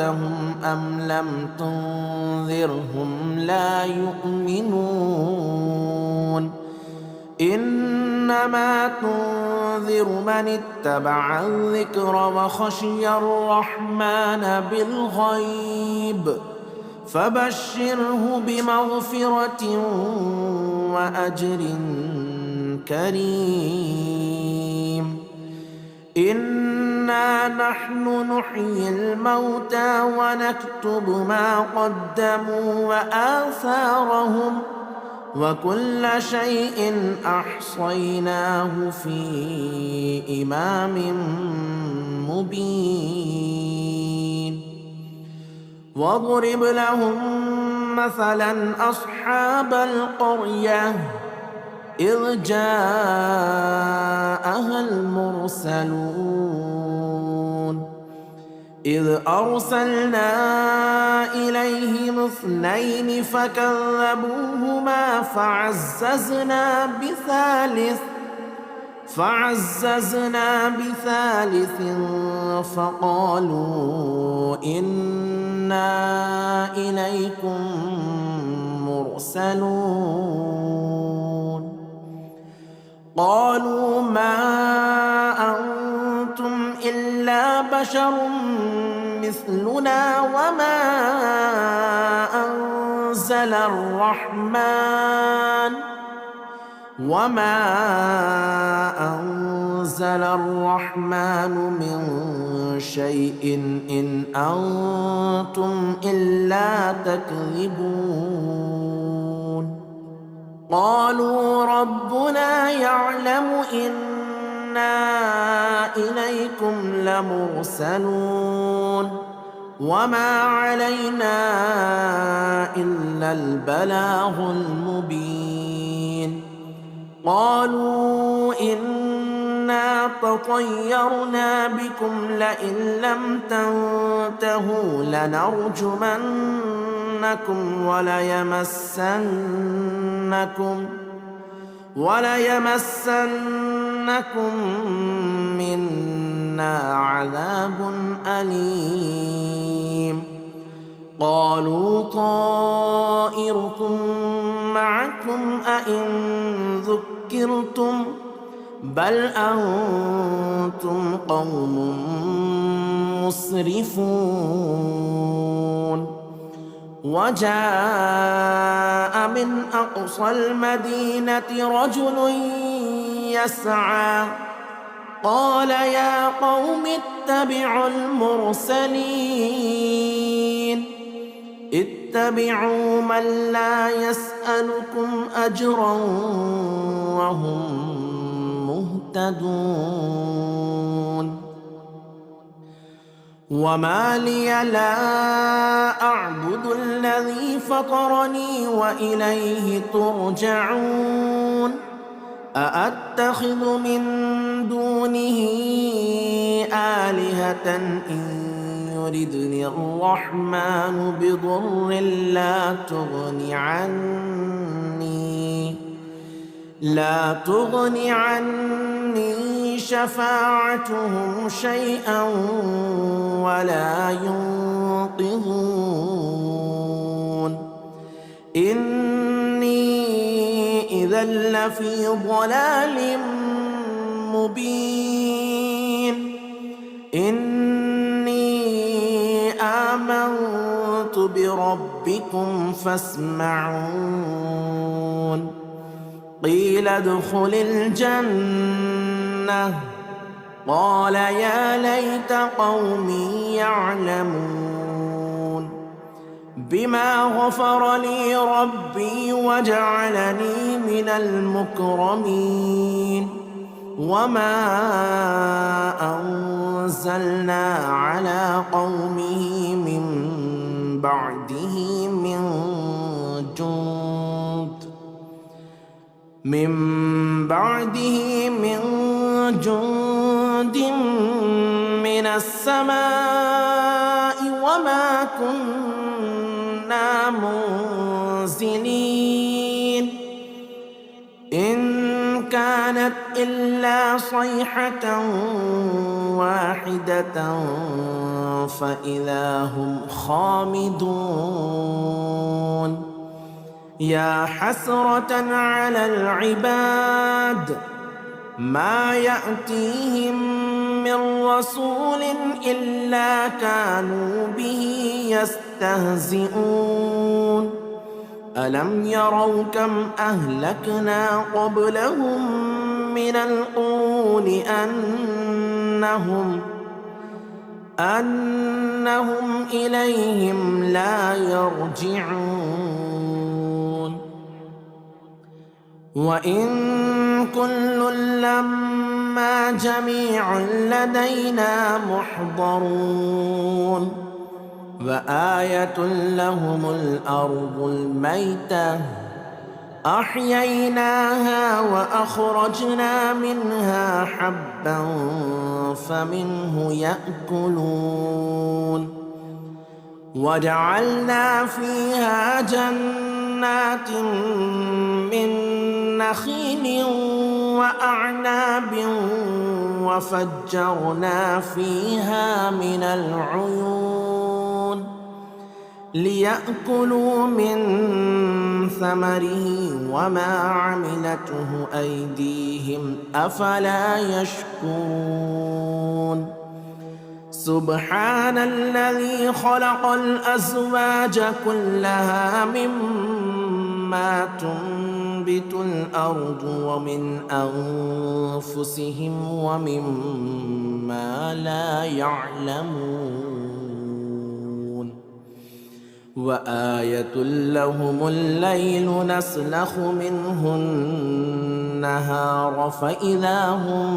أم لم تنذرهم لا يؤمنون إنما تنذر من اتبع الذكر وخشي الرحمن بالغيب فبشره بمغفرة وأجر كريم إنا نحن نحيي الموتى ونكتب ما قدموا وآثارهم وكل شيء أحصيناه في إمام مبين واضرب لهم مثلا أصحاب القرية إذ جاءها المرسلون إذ أرسلنا إليهم 2 فكذبوهما فعززنا بثالث فقالوا إنا إليكم مرسلون قالوا ما أنتم إلا بشر مثلنا وما أنزل الرحمن من شيء إن أنتم إلا تكذبون قالوا ربنا يعلم إنا إليكم لمرسلون وما علينا إلا البلاغ المبين قالوا إنا تطيرنا بكم لئن لم تنتهوا لنرجمنكم وليمسنكم منا عذاب أليم. قالوا طائركم معكم أئن ذكرتم بل أنتم قوم مسرفون. وجاء من أقصى المدينة رجل يسعى قال يا قوم اتبعوا المرسلين اتبعوا من لا يسألكم أجرا وهم مهتدون. وما لي لا أعبد الذي فطرني وإليه ترجعون. أأتخذ من دونه آلهة إن يردني الرحمن بضر لا تغني عني شفاعتهم شيئا ولا ينقذون. إني إذا لفي ضلال مبين. إني آمنت بربكم فاسمعون. قيل ادخل الجنة قال يا ليت قومي يعلمون بما غفر لي ربي وجعلني من المكرمين. وما أنزلنا على قومه من بعده من جند من السماء وما كنا منزلين. إن كانت إلا صيحة واحدة فإذا هم خامدون. يا حسرة على العباد ما يأتيهم من رسول إلا كانوا به يستهزئون. ألم يروا كم أهلكنا قبلهم من القرون أنهم إليهم لا يرجعون. وإن كل لما جميع لدينا محضرون. وآية لهم الأرض الميتة أحييناها وأخرجنا منها حبا فمنه يأكلون. وجعلنا فيها جنات من نخيل وأعناب وفجرنا فيها من العيون ليأكلوا من ثمره وما عملته أيديهم أفلا يشكرون. سبحان الذي خلق الأزواج كلها مما تنبت الأرض ومن أنفسهم ومما لا يعلمون. وآية لهم الليل نسلخ منه النهار فإذا هم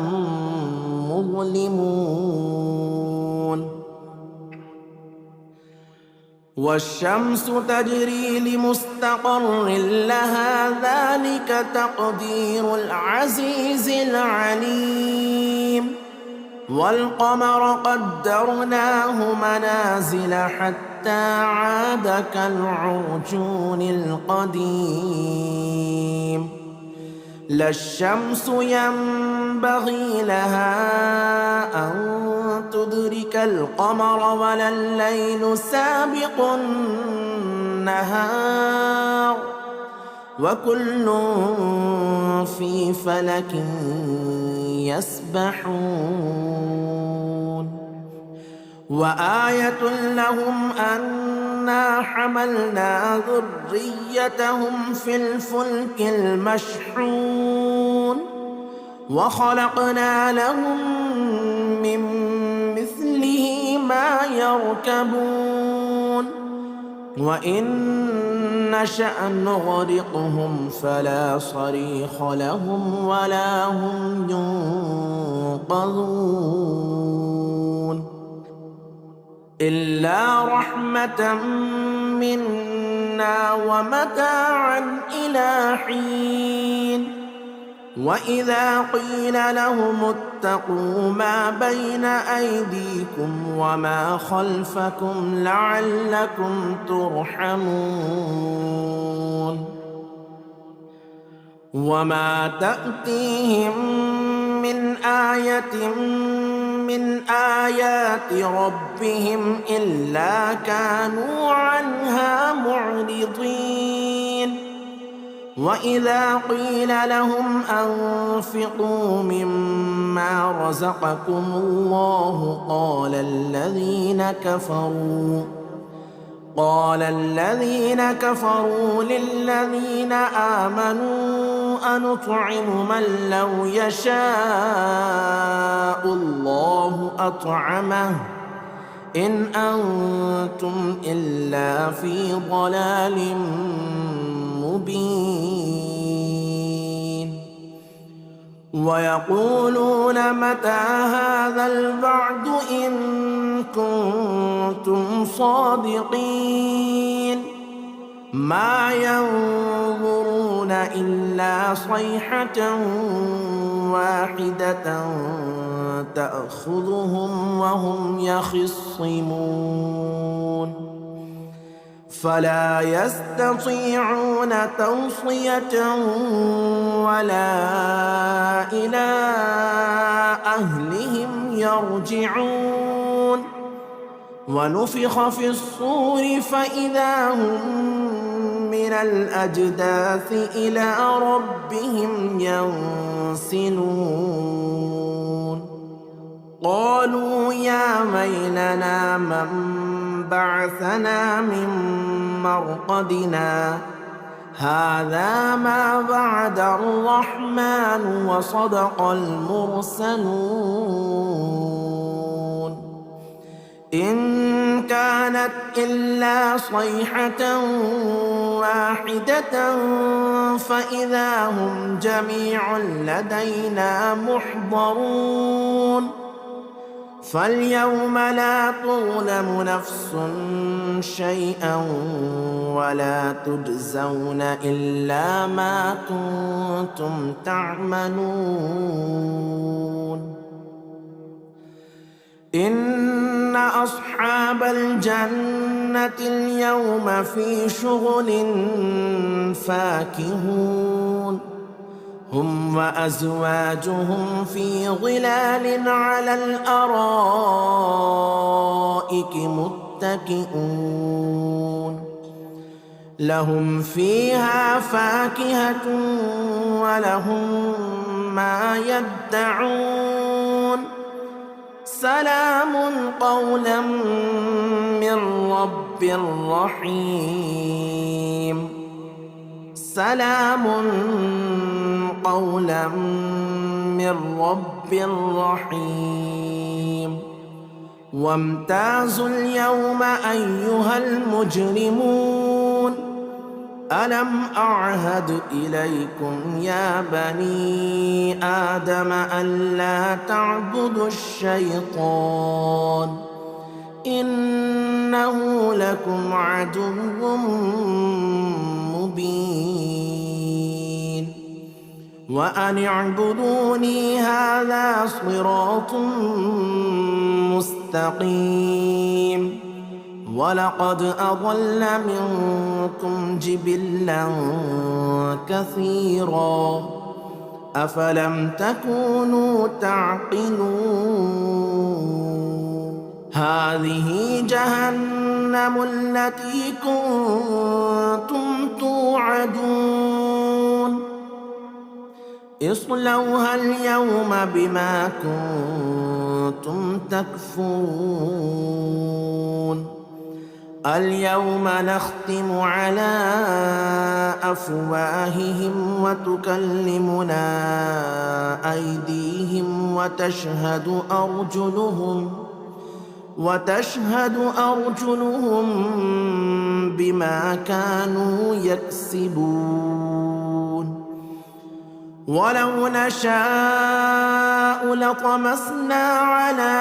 مظلمون. والشمس تجري لمستقر لها ذلك تقدير العزيز العليم. والقمر قدرناه منازل حتى عاد كالعرجون القديم لا الشمس ينبغي لها أن تدرك القمر ولا الليل سابق النهار وكل في فلك يسبحون وآية لهم أنا حملنا ذريتهم في الفلك المشحون وخلقنا لهم من مثله ما يركبون وإن نشأ نغرقهم فلا صريخ لهم ولا هم ينقذون إلا رحمة منا ومتاعا إلى حين وإذا قيل لهم اتقوا ما بين أيديكم وما خلفكم لعلكم ترحمون وما تأتيهم من آية من آيات ربهم إلا كانوا عنها معرضين وإذا قيل لهم أنفقوا مما رزقكم الله قال الذين كفروا للذين آمنوا أنطعم من لو يشاء الله أطعمه إن أنتم إلا في ضلال مبين ويقولون متى هذا الوعد إن كنتم صادقين ما ينظرون إلا صيحة واحدة تأخذهم وهم يخصمون فلا يستطيعون توصية ولا إلى أهلهم يرجعون ونفخ في الصور فإذا هم من الأجداث إلى ربهم ينسلون قالوا يا ويلنا من بعثنا من مرقدنا هذا ما وعد الرحمن وصدق المرسلون إن كانت إلا صيحة واحدة فإذا هم جميع لدينا محضرون فاليوم لا تظلم نفس شيئا ولا تجزون إلا ما كنتم تعملون إن أصحاب الجنة اليوم في شغل فاكهون هم وأزواجهم في ظلال على الأرائك متكئون لهم فيها فاكهة ولهم ما يدعون سلام قولا من رب رحيم سلام قولا من رب رحيم وامتازوا اليوم أيها المجرمون ألم أعهد إليكم يا بني آدم ألا تعبدوا الشيطان إنه لكم عدو مبين وأن اعبدوني هذا صراط مستقيم ولقد أضل منكم جبلا كثيرا أفلم تكونوا تعقلون هذه جهنم التي كنتم توعدون اصلوها اليوم بما كنتم تكفرون اليوم نختم على أفواههم وتكلمنا أيديهم وتشهد أرجلهم بما كانوا يكسبون ولو نشاء لطمسنا على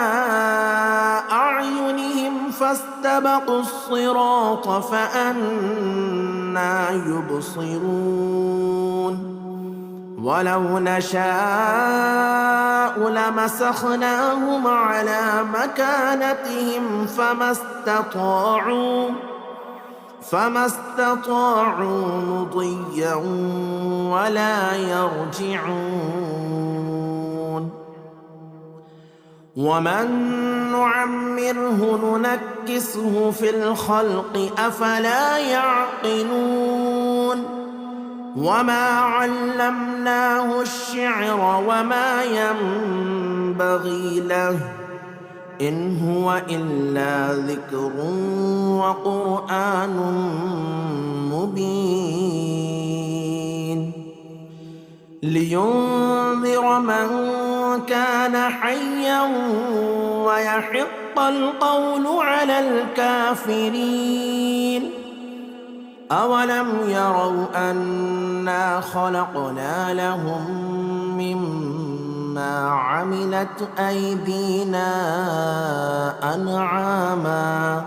أعينهم فاستبقوا الصراط فأنى يبصرون ولو نشاء لمسخناهم على مكانتهم فما استطاعوا مضيا ولا يرجعون ومن نعمره ننكسه في الخلق أفلا يعقلون وما علمناه الشعر وما ينبغي له إن هو إلا ذكر وقرآن مبين لينذر من كان حيا ويحق القول على الكافرين أولم يروا أنا خلقنا لهم مما عملت أيدينا أنعاما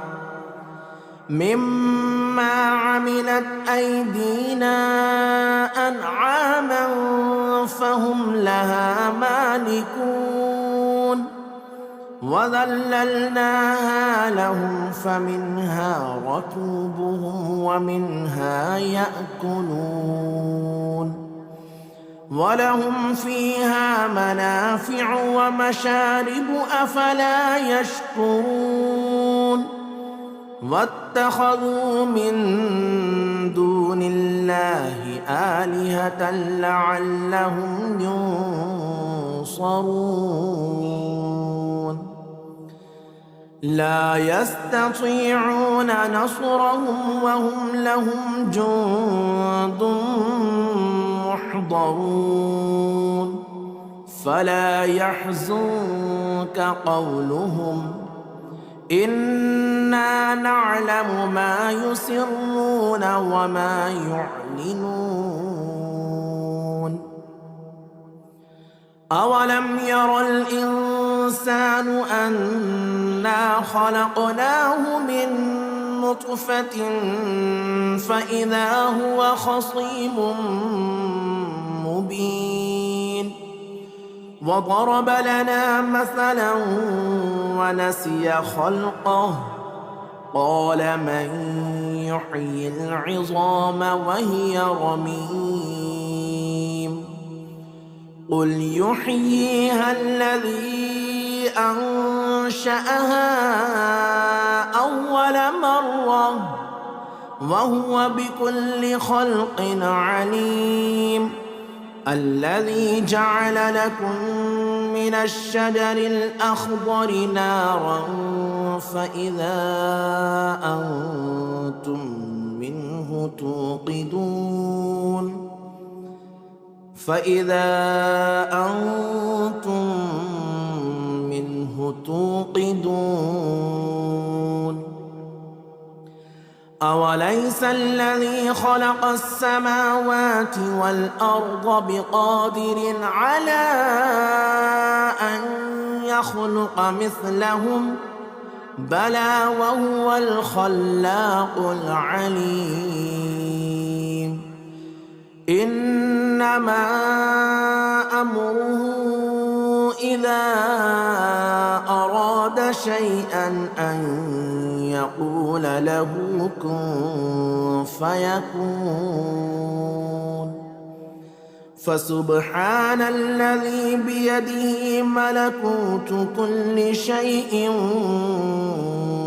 فهم لها مالكون وذللناها لهم فمنها ركوبهم ومنها يأكلون ولهم فيها منافع ومشارب أفلا يشكرون واتخذوا من دون الله آلهة لعلهم ينصرون لا يستطيعون نصرهم وهم لهم جند محضرون فلا يحزنك قولهم إنا نعلم ما يسرون وما يعلنون أولم ير الإنسان أنا خلقناه من نطفة فإذا هو خصيم مبين وضرب لنا مثلا ونسي خلقه قال من يحيي العظام وهي رميم قل يحييها الذي أنشأها أول مرة وهو بكل خلق عليم الذي جعل لكم من الشجر الأخضر نارا فإذا أنتم منه توقدون أوليس الذي خلق السماوات والأرض بقادر على أن يخلق مثلهم بلى وهو الخلاق العليم إنما أمره إذا أراد شيئا أن يقول له كن فيكون. فسبحان الذي بيده ملكوت كل شيء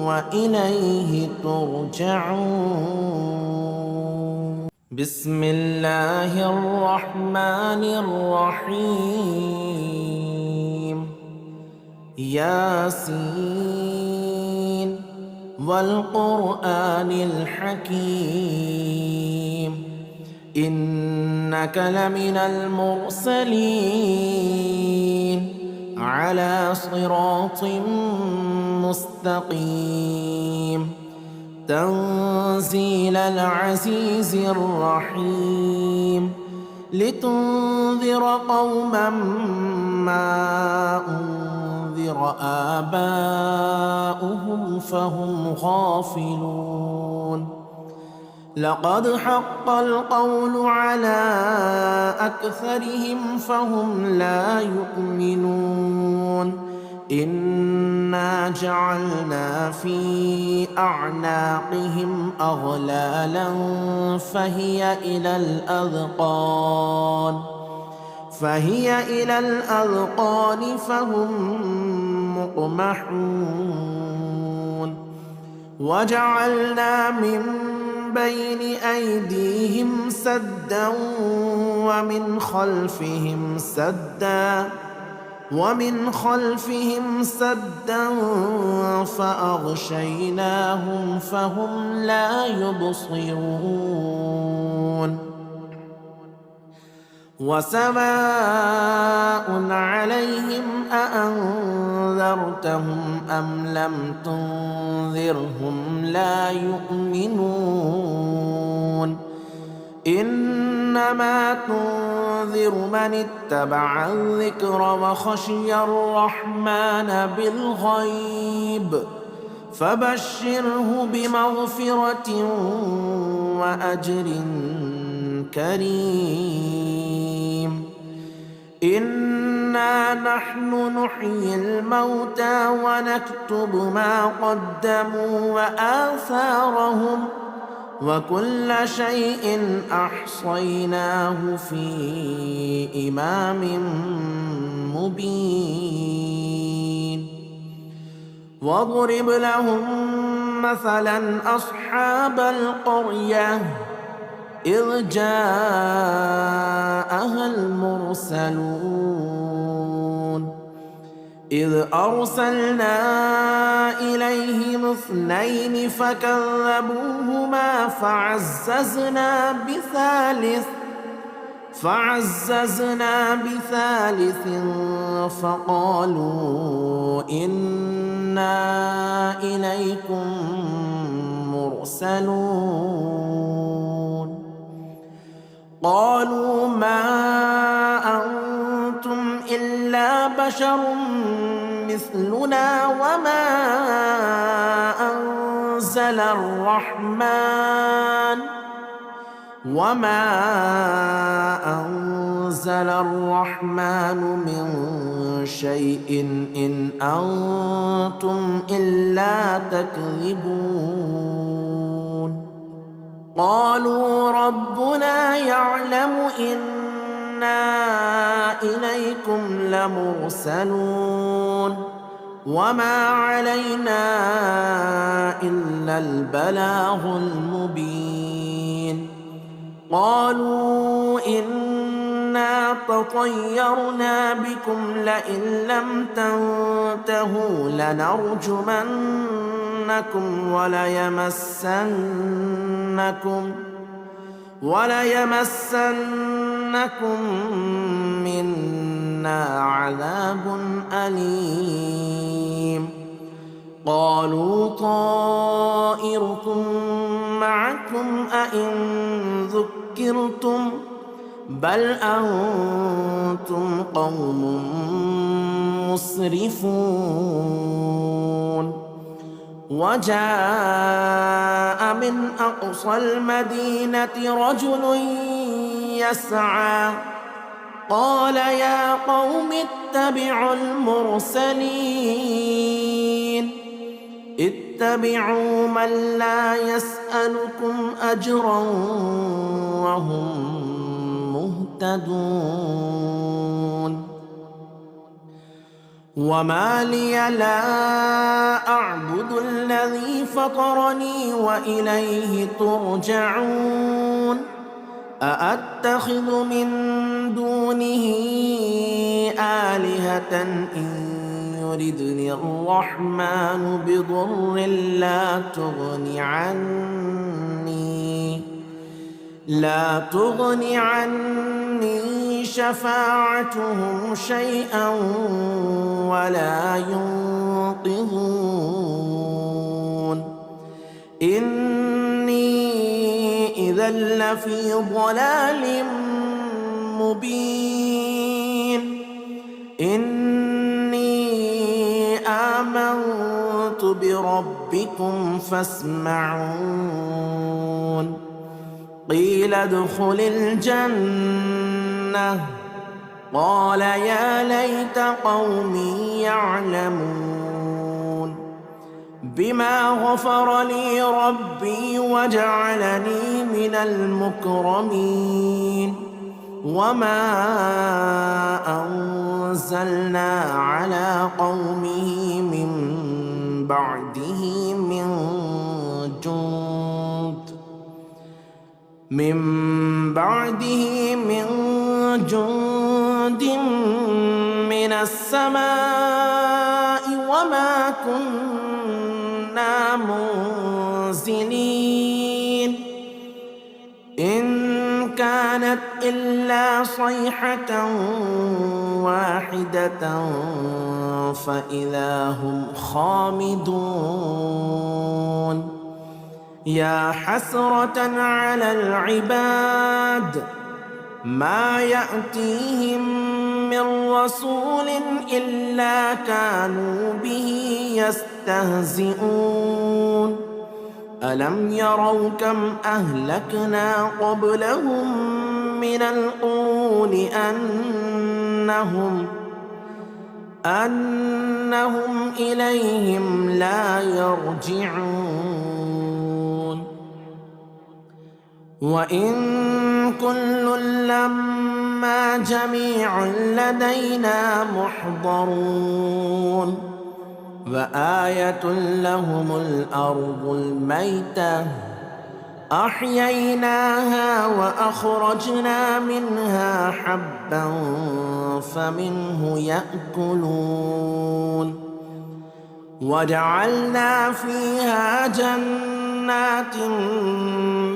وإليه ترجعون. بسم الله الرحمن الرحيم. ياسين والقرآن الحكيم إنك لمن المرسلين على صراط مستقيم تنزيل العزيز الرحيم لتنذر قوما ما أنذر آباؤهم فهم غافلون. لقد حق القول على أكثرهم فهم لا يؤمنون. إنا جعلنا في أعناقهم أغلالا فهي إلى الأذقان فهم مقمحون. وجعلنا من بين أيديهم سدا ومن خلفهم سدا فأغشيناهم فهم لا يبصرون. وسواء عليهم أأنذرتهم أم لم تنذرهم لا يؤمنون. إنما تنذر من اتبع الذكر وخشي الرحمن بالغيب فبشره بمغفرة وأجر كريم. إنا نحن نحيي الموتى ونكتب ما قدموا وآثارهم وكل شيء أحصيناه في إمام مبين. واضرب لهم مثلا أصحاب القرية إذ جاءها المرسلون إذ أرسلنا إليهم 2 فكذبوهما فعززنا بثالث فقالوا إنا إليكم مرسلون. قالوا ما أنتم إلا بشر مثلنا وما أنزل الرحمن من شيء إن أنتم إلا تكذبون. قالوا ربنا يعلم إنا إليكم لمرسلون وما علينا إلا البلاغ المبين. قالوا إنا تطيرنا بكم لئن لم تنتهوا لنرجمنكم وليمسنكم منا عذاب أليم. قالوا طائركم معكم أئن ذكرتم بل أنتم قوم مسرفون. وجاء من أقصى المدينة رجل يسعى قال يا قوم اتبعوا المرسلين اتبعوا من لا يسألكم أجرا وهم مهتدون وما لي لا أعبد الذي فطرني وإليه ترجعون أأتخذ من دونه آلهة إن يردني الرحمن بضر لا تغني عني شفاعتهم شيئا ولا ينقذون إني إذا لفي ضلال مبين إني آمنت بربكم فاسمعون قيل ادخل الجنة قال يا ليت قومي يعلمون بما غفر لي ربي وجعلني من المكرمين وما أنزلنا على قومه من بعده من جند من السماء وما كنا منزلين إن كانت إلا صيحة واحدة فإذا هم خامدون يا حسرة على العباد ما يأتيهم من رسول إلا كانوا به يستهزئون ألم يروا كم أهلكنا قبلهم من القرون أنهم إليهم لا يرجعون وإن كل لما جميع لدينا محضرون وآية لهم الأرض الميتة أحييناها وأخرجنا منها حبا فمنه يأكلون وجعلنا فيها جنات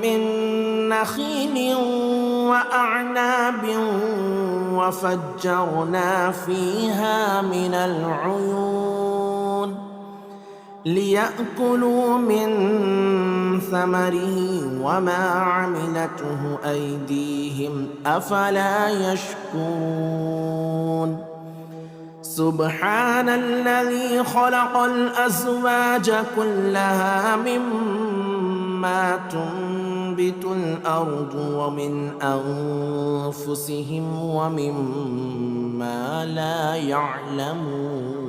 من نخيل وأعناب وفجرنا فيها من العيون ليأكلوا من ثمره وما عملته أيديهم أفلا يشكرون سبحان الذي خلق الأزواج كلها مما تنبت الأرض ومن أنفسهم ومما لا يعلمون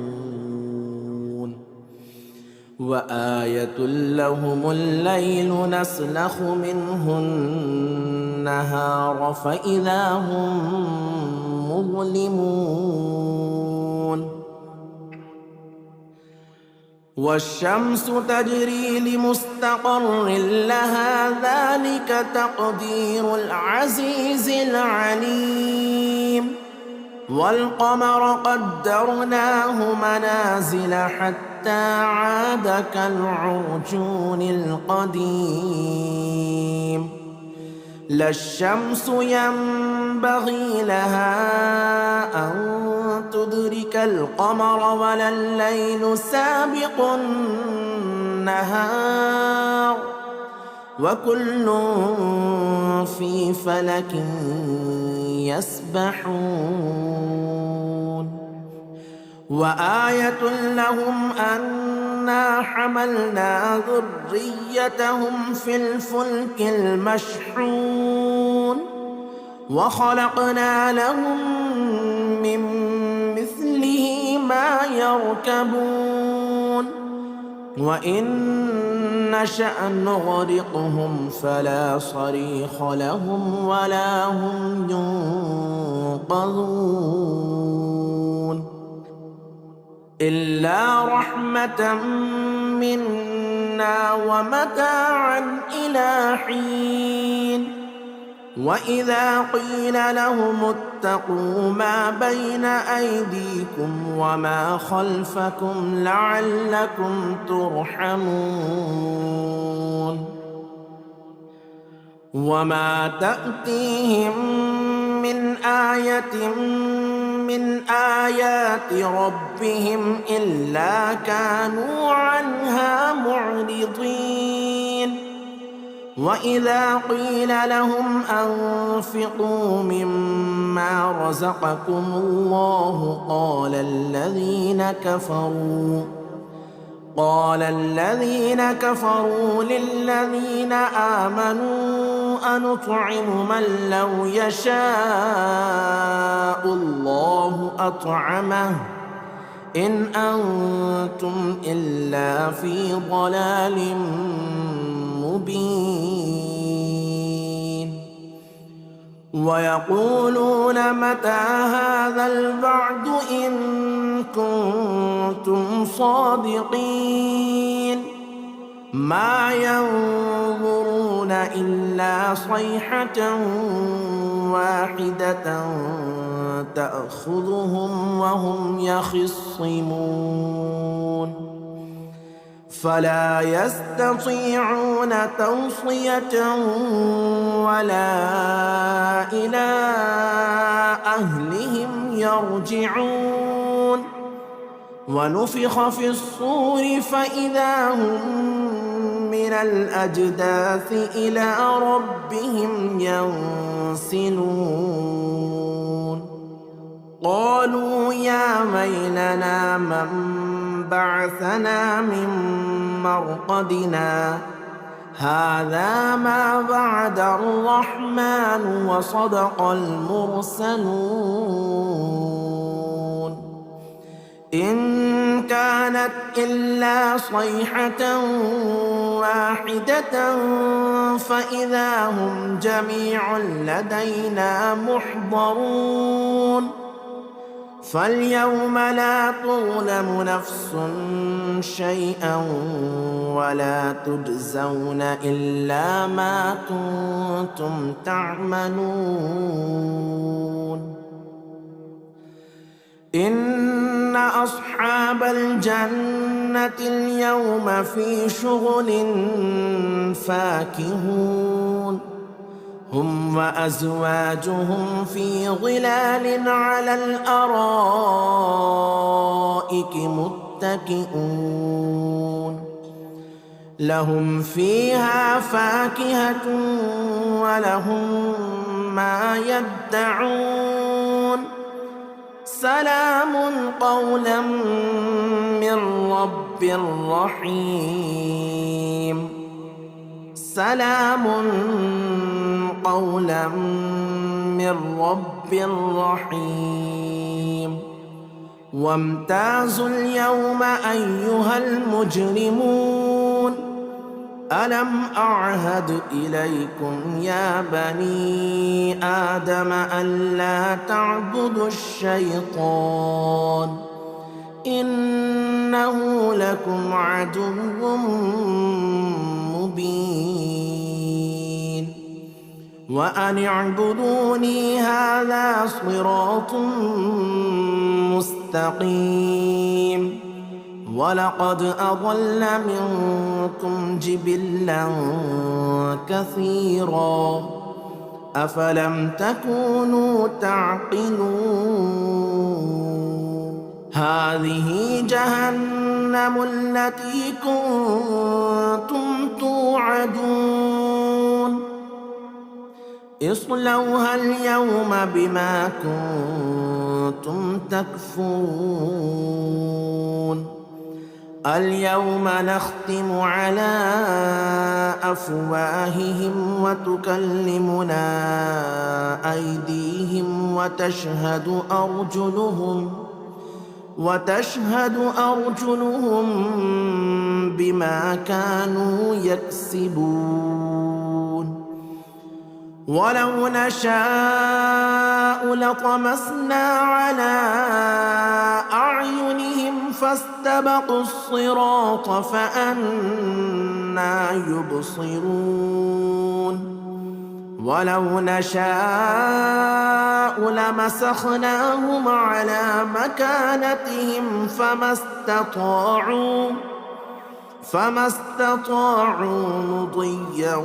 وآية لهم الليل نسلخ منه النهار فإذا هم مظلمون والشمس تجري لمستقر لها ذلك تقدير العزيز العليم والقمر قدرناه منازل حتى عاد كالعرجون القديم لا الشمس ينبغي لها أن تدرك القمر ولا الليل سابق النهار وكل في فلك يسبحون وآية لهم أنا حملنا ذريتهم في الفلك المشحون وخلقنا لهم من مثله ما يركبون وإن نشأ نغرقهم فلا صريخ لهم ولا هم ينقذون إلا رحمة منا ومتاعا إلى حين وإذا قيل لهم اتقوا ما بين أيديكم وما خلفكم لعلكم ترحمون وما تأتيهم من آية من آيات ربهم إلا كانوا عنها معرضين وإذا قيل لهم أنفقوا مما رزقكم الله قال الذين كفروا للذين آمنوا أنطعم من لو يشاء الله أطعمه إن أنتم إلا في ضلال مبين ويقولون متى هذا الوعد إن كنتم صادقين ما ينظرون إلا صيحة واحدة تأخذهم وهم يخصمون فلا يستطيعون توصية ولا إلى أهلهم يرجعون ونفخ في الصور فإذا هم من الأجداث إلى ربهم ينسلون قالوا يا ويلنا من بعثنا من مرقدنا هذا ما وعد الرحمن وصدق المرسلون إن كانت إلا صيحة واحدة فإذا هم جميع لدينا محضرون فاليوم لا تظلم نفس شيئا ولا تجزون إلا ما كنتم تعملون إن أصحاب الجنة اليوم في شغل فاكهون هم وأزواجهم في ظلال على الأرائك متكئون لهم فيها فاكهة ولهم ما يدعون سلام قولا من رب رحيم سلام قولا من رب رحيم وامتازوا اليوم أيها المجرمون ألم أعهد إليكم يا بني آدم ألا تعبدوا الشيطان إنه لكم عدو مبين وأن اعبدوني هذا صراط مستقيم ولقد أضل منكم جبلا كثيرا أفلم تكونوا تعقلون هذه جهنم التي كنتم توعدون اصلوها اليوم بما كنتم تكفرون اليوم نختم على أفواههم وتكلمنا أيديهم وتشهد أرجلهم بما كانوا يكسبون ولو نشاء لطمسنا على أعينهم فاستبقوا الصراط فأنى يبصرون ولو نشاء لمسخناهم على مكانتهم فما استطاعوا مضيا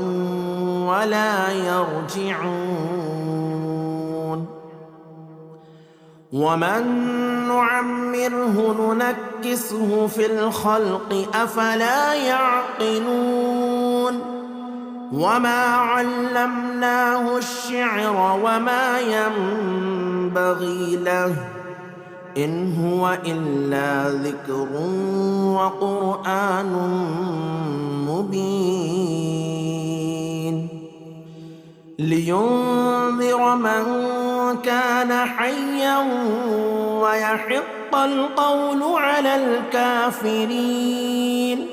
ولا يرجعون ومن نعمره ننكسه في الخلق أفلا يعقلون وما علمناه الشعر وما ينبغي له إن هو إلا ذكر وقرآن مبين لينذر من كان حيا ويحق القول على الكافرين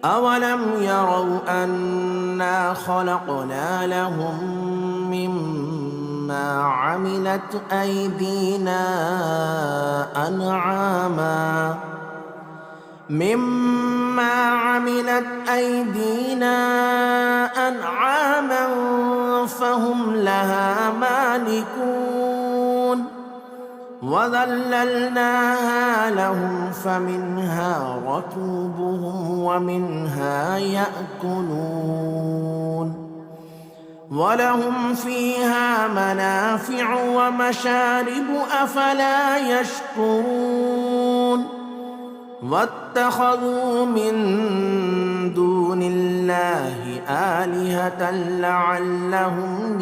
أولم يروا أنا خلقنا لهم مما عملت أيدينا أنعاما فهم لها مالكون وذللناها لهم فمنها ركوبهم ومنها يأكلون ولهم فيها منافع ومشارب أفلا يشكرون واتخذوا من دون الله آلهة لعلهم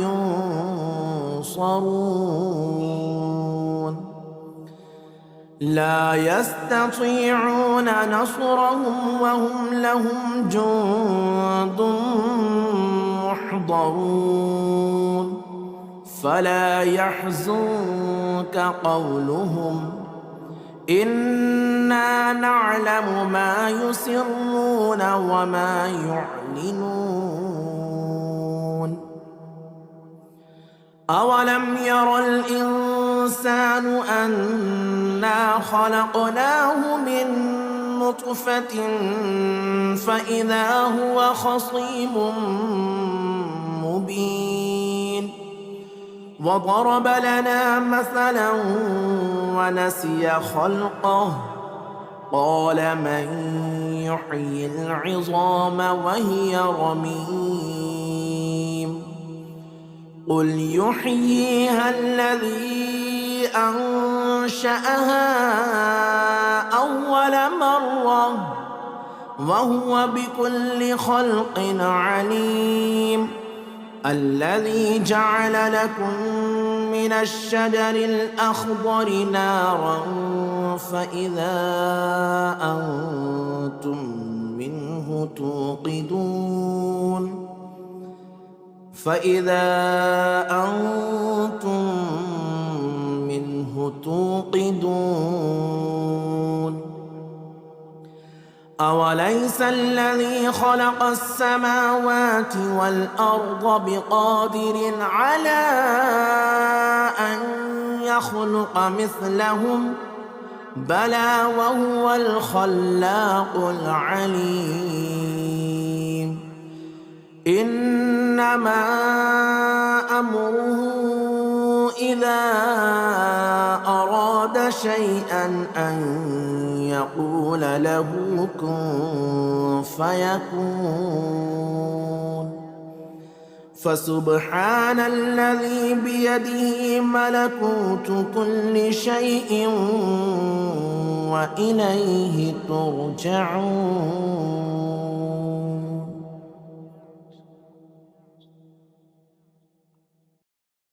ينصرون لا يستطيعون نصرهم وهم لهم جند محضرون فلا يحزنك قولهم إنا نعلم ما يسرون وما يعلنون أولم ير الإنسان أنا خلقناه من نطفة فإذا هو خصيم مبين وضرب لنا مثلا ونسي خلقه قال من يحيي العظام وهي رميم قل يحييها الذي أنشأها أول مرة وهو بكل خلق عليم الذي جعل لكم من الشجر الأخضر نارا فإذا أنتم منه توقدون أوليس الذي خلق السماوات والأرض بقادر على أن يخلق مثلهم بلى وهو الخلاق العليم إنما أمره إذا أراد شيئا أن يقول له كن فيكون فسبحان الذي بيده ملكوت كل شيء وإليه ترجعون.